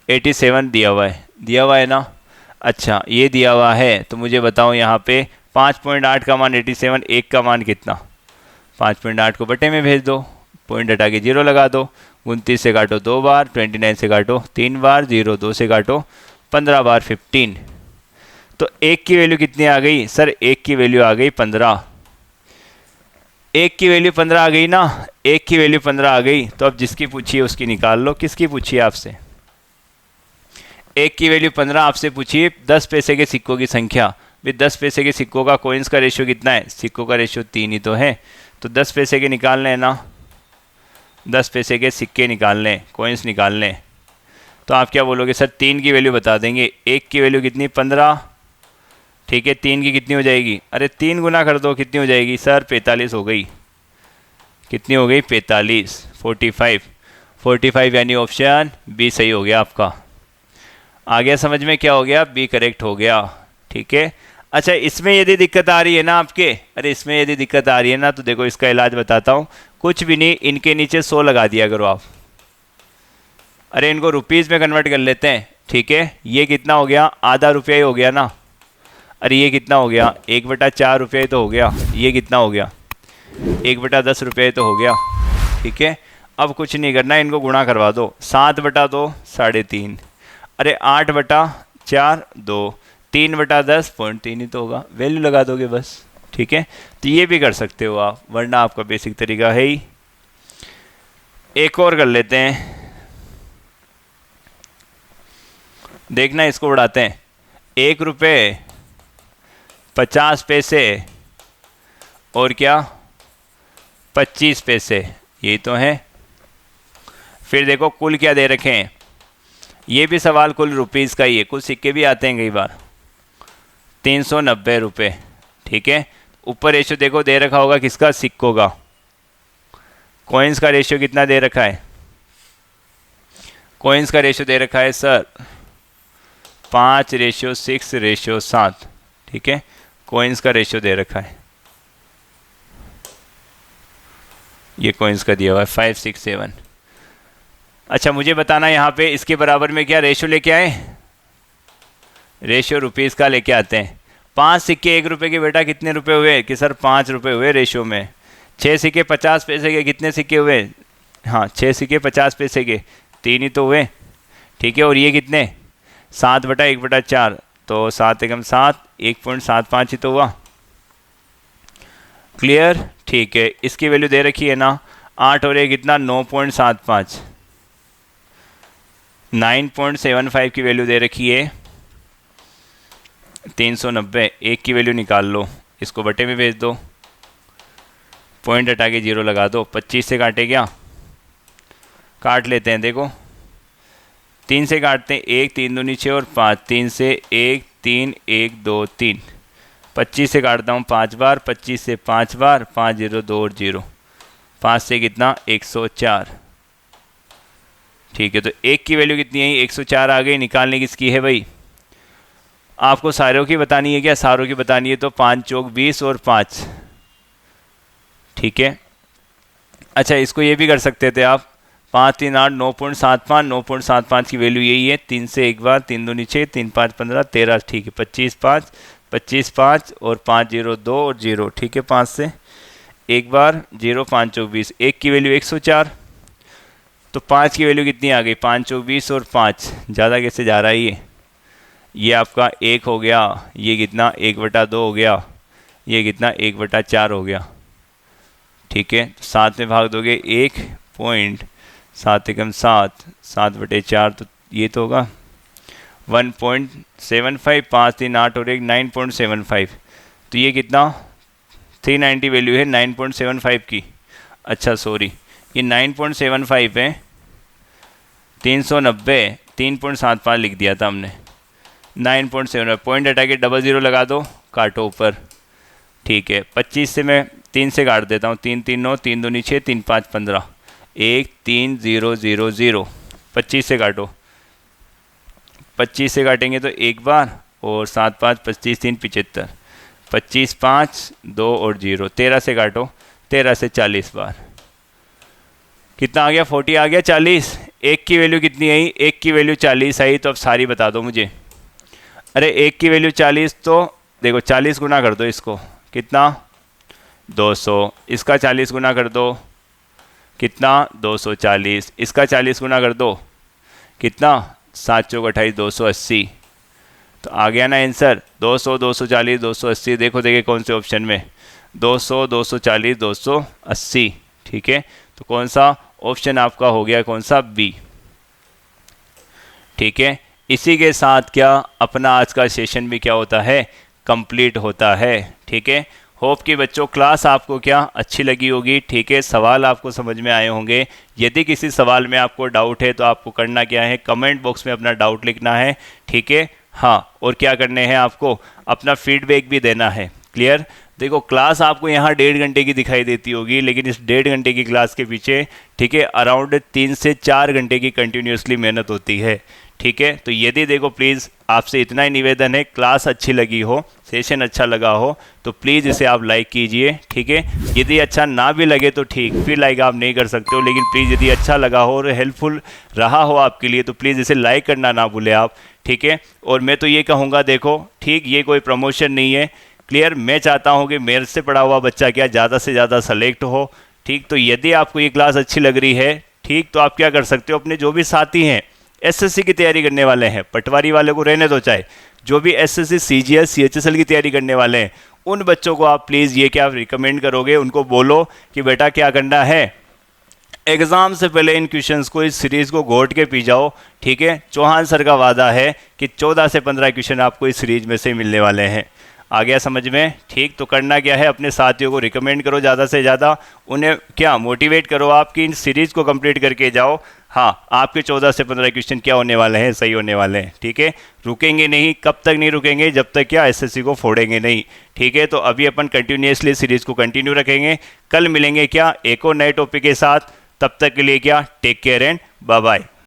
87 दिया हुआ है ना। अच्छा ये दिया हुआ है, तो मुझे बताओ यहाँ पे 5.8 का मान 87, 1 का मान कितना, 5.8 को बटे में भेज दो, पॉइंट हटा के 0 लगा दो, 29 से काटो 2 बार, 29 से काटो 3 बार, 0 2 से काटो 15 बार 15, तो एक की वैल्यू कितनी आ गई सर? एक की वैल्यू आ गई 15। एक की वैल्यू 15 आ गई ना, एक की वैल्यू 15 आ गई। तो अब जिसकी पूछिए उसकी निकाल लो। किसकी पूछिए आपसे? एक की वैल्यू 15, आपसे पूछिए 10 पैसे के सिक्कों की संख्या। भाई 10 पैसे के सिक्कों का कॉइन्स का रेशियो कितना है? सिक्कों का रेशियो 3 ही तो है। तो 10 पैसे के निकालने हैं ना, 10 पैसे के सिक्के निकालने, कॉइन्स निकालने। तो आप क्या बोलोगे सर? 3 की वैल्यू बता देंगे। एक की वैल्यू कितनी? 15। ठीक है, 3 की कितनी हो जाएगी? अरे 3 गुना कर दो, कितनी हो जाएगी सर? 45 हो गई। कितनी हो गई? 45, 45। 45 यानी ऑप्शन बी सही हो गया आपका। आ गया समझ में? क्या हो गया? बी करेक्ट हो गया। ठीक है। अच्छा, इसमें यदि दिक्कत आ रही है ना आपके, अरे इसमें यदि दिक्कत आ रही है ना, तो देखो इसका इलाज बताता हूँ। कुछ भी नहीं, इनके नीचे 100 लगा दिया करो आप। अरे इनको रुपीज़ में कन्वर्ट कर लेते हैं। ठीक है, ये कितना हो गया? आधा रुपया ही हो गया ना। अरे ये कितना हो गया? 1/4 रुपये तो हो गया। ये कितना हो गया? 1/10 रुपये तो हो गया। ठीक है, अब कुछ नहीं करना, इनको गुणा करवा दो। 7/2 3.5। अरे 8/4 2। 3/10 0.3 ही तो होगा। वैल्यू लगा दोगे बस। ठीक है, तो ये भी कर सकते हो आप, वरना आपका बेसिक तरीका है ही। एक और कर लेते हैं, देखना इसको उड़ाते हैं। 1 रुपये 50 पैसे और क्या? 25 पैसे, यही तो है। फिर देखो कुल क्या दे रखे हैं। ये भी सवाल कुल रुपीज़ का ही है, कुछ सिक्के भी आते हैं कई बार। 390 रुपये। ठीक है, ऊपर रेशियो देखो दे रखा होगा किसका? सिक्कों का। कॉइन्स का रेशियो कितना दे रखा है? कॉइन्स का रेशियो दे रखा है सर 5:6:7। ठीक है, कॉइन्स का रेशियो दे रखा है। ये कॉइन्स का दिया हुआ है 5 6 7। अच्छा, मुझे बताना यहाँ पे इसके बराबर में क्या रेशियो लेके आए? रेशियो रुपीज़ का लेके आते हैं। 5 सिक्के 1 रुपये के बेटा कितने रुपए हुए? कि सर 5 रुपये हुए रेशियो में। 6 सिक्के 50 पैसे के कितने सिक्के हुए? हाँ, 6 सिक्के 50 पैसे के 3 ही तो हुए। ठीक है, और ये कितने? 7/1/4, तो 7 एकम 7, 1.75 ही तो हुआ। क्लियर? ठीक है, इसकी वैल्यू दे रखी है ना 8 और ये कितना? 9.75, 9.75 की वैल्यू दे रखी है। 390, एक की वैल्यू निकाल लो, इसको बटे में भेज दो, पॉइंट हटा के 0 लगा दो। 25 से काटे क्या? काट लेते हैं, देखो 3 से काटते हैं, 1 3 2 6 और 5, 3 से 1 3 1 2 3। 25 से काटता हूँ 5 बार, 25 से 5 बार, 5 0 2 और 0, 5 से कितना? 104। ठीक है, तो एक की वैल्यू कितनी आई? 104 आ गई। निकालने किसकी है भाई? आपको सारों की बतानी है क्या? सारों की बतानी है तो 5 चौक 20 और 5। ठीक है, अच्छा इसको ये भी कर सकते थे आप। 5 3 8 9.75, 9.75 की वैल्यू यही है। 3 से 1 बार, 3 2 6, 3 5 15 13। ठीक है, 25 5, 25 5 और 5 0 2 और 0। ठीक है, 5 से 1 बार 0, 5 चौक 20, एक की वैल्यू 104। तो 5 की वैल्यू कितनी आ गई? 5 चौक 20 और 5, ज़्यादा कैसे जा रहा है ये आपका 1 हो गया। ये कितना? 1/2 हो गया। ये कितना? 1/4 हो गया। ठीक है, तो 7 में भाग दोगे 1.7 एकम 7, 7/4, तो ये तो होगा 1.75, 5 3 8 और 1 9.75। तो ये कितना? 390 वैल्यू है 9.75 की। अच्छा सॉरी, ये 9.75 है। 390 3.75 लिख दिया था हमने। 9.7, पॉइंट हटा के 00 लगा दो, काटो ऊपर। ठीक है, 25 से मैं 3 से काट देता हूँ। 3 3 9, 3 2 6, 3 5 15, 1 3 0 0 0। 25 से काटो, 25 से काटेंगे तो 1 बार और 7 5 25 3 75, 25 5 2 और 0। 13 से काटो, 13 से 40 बार। कितना आ गया? 40 आ गया। 40, एक की वैल्यू कितनी आई? एक की वैल्यू 40 आई। तो अब सारी बता दो मुझे। अरे एक की वैल्यू 40, तो देखो 40 गुना कर दो इसको, कितना? 200। इसका 40 गुना कर दो, कितना? 240। इसका 40 गुना कर दो, कितना? 7 चौक 28, 280। तो तो आ गया ना आंसर 200, 240, 280। देखो देखिए कौन से ऑप्शन में 200, 240, 280। ठीक है, तो कौन सा ऑप्शन आपका हो गया, कौन सा, बी। ठीक है, इसी के साथ क्या अपना आज का सेशन भी क्या होता है, कंप्लीट होता है। ठीक है, होप कि बच्चों क्लास आपको क्या अच्छी लगी होगी। ठीक है, सवाल आपको समझ में आए होंगे। यदि किसी सवाल में आपको डाउट है तो आपको करना क्या है, कमेंट बॉक्स में अपना डाउट लिखना है। ठीक है, हाँ, और क्या करने हैं आपको, अपना फीडबैक भी देना है। क्लियर। देखो क्लास आपको यहाँ 1.5 घंटे की दिखाई देती होगी, लेकिन इस 1.5 घंटे की क्लास के पीछे ठीक है अराउंड 3 से 4 घंटे की कंटिन्यूसली मेहनत होती है। ठीक है, तो यदि देखो प्लीज़ आपसे इतना ही निवेदन है, क्लास अच्छी लगी हो, सेशन अच्छा लगा हो तो प्लीज़ इसे आप लाइक कीजिए। ठीक है, यदि अच्छा ना भी लगे तो ठीक, फिर लाइक आप नहीं कर सकते हो, लेकिन प्लीज़ यदि अच्छा लगा हो और हेल्पफुल रहा हो आपके लिए तो प्लीज़ इसे लाइक करना ना भूलें आप। ठीक है, और मैं तो ये कहूँगा, देखो ठीक, ये कोई प्रमोशन नहीं है। क्लियर, मैं चाहता हूँ कि मेरे से पढ़ा हुआ बच्चा क्या ज़्यादा से ज़्यादा सेलेक्ट हो। ठीक, तो यदि आपको ये क्लास अच्छी लग रही है, ठीक, तो आप क्या कर सकते हो, अपने जो भी साथी हैं एसएससी की तैयारी करने वाले हैं, पटवारी वाले को रहने दो, चाहे जो भी एसएससी, सीजीएल, सीएचएसएल की तैयारी करने वाले हैं, उन बच्चों को आप प्लीज़ ये क्या रिकमेंड करोगे, उनको बोलो कि बेटा क्या करना है, एग्ज़ाम से पहले इन क्वेश्चंस को, इस सीरीज़ को घोट के पी जाओ। ठीक है, चौहान सर का वादा है कि 14 से 15 क्वेश्चन आपको इस सीरीज में से मिलने वाले हैं। आ गया समझ में। ठीक, तो करना क्या है, अपने साथियों को रिकमेंड करो ज़्यादा से ज़्यादा, उन्हें क्या मोटिवेट करो आप कि इन सीरीज़ को कंप्लीट करके जाओ। हाँ, आपके 14 से 15 क्वेश्चन क्या होने वाले हैं, सही होने वाले हैं। ठीक है, रुकेंगे नहीं, कब तक नहीं रुकेंगे, जब तक क्या एसएससी को फोड़ेंगे नहीं। ठीक है, तो अभी अपन कंटिन्यूसली सीरीज़ को कंटिन्यू रखेंगे। कल मिलेंगे क्या एक और नए टॉपिक के साथ, तब तक के लिए क्या, take care and bye bye.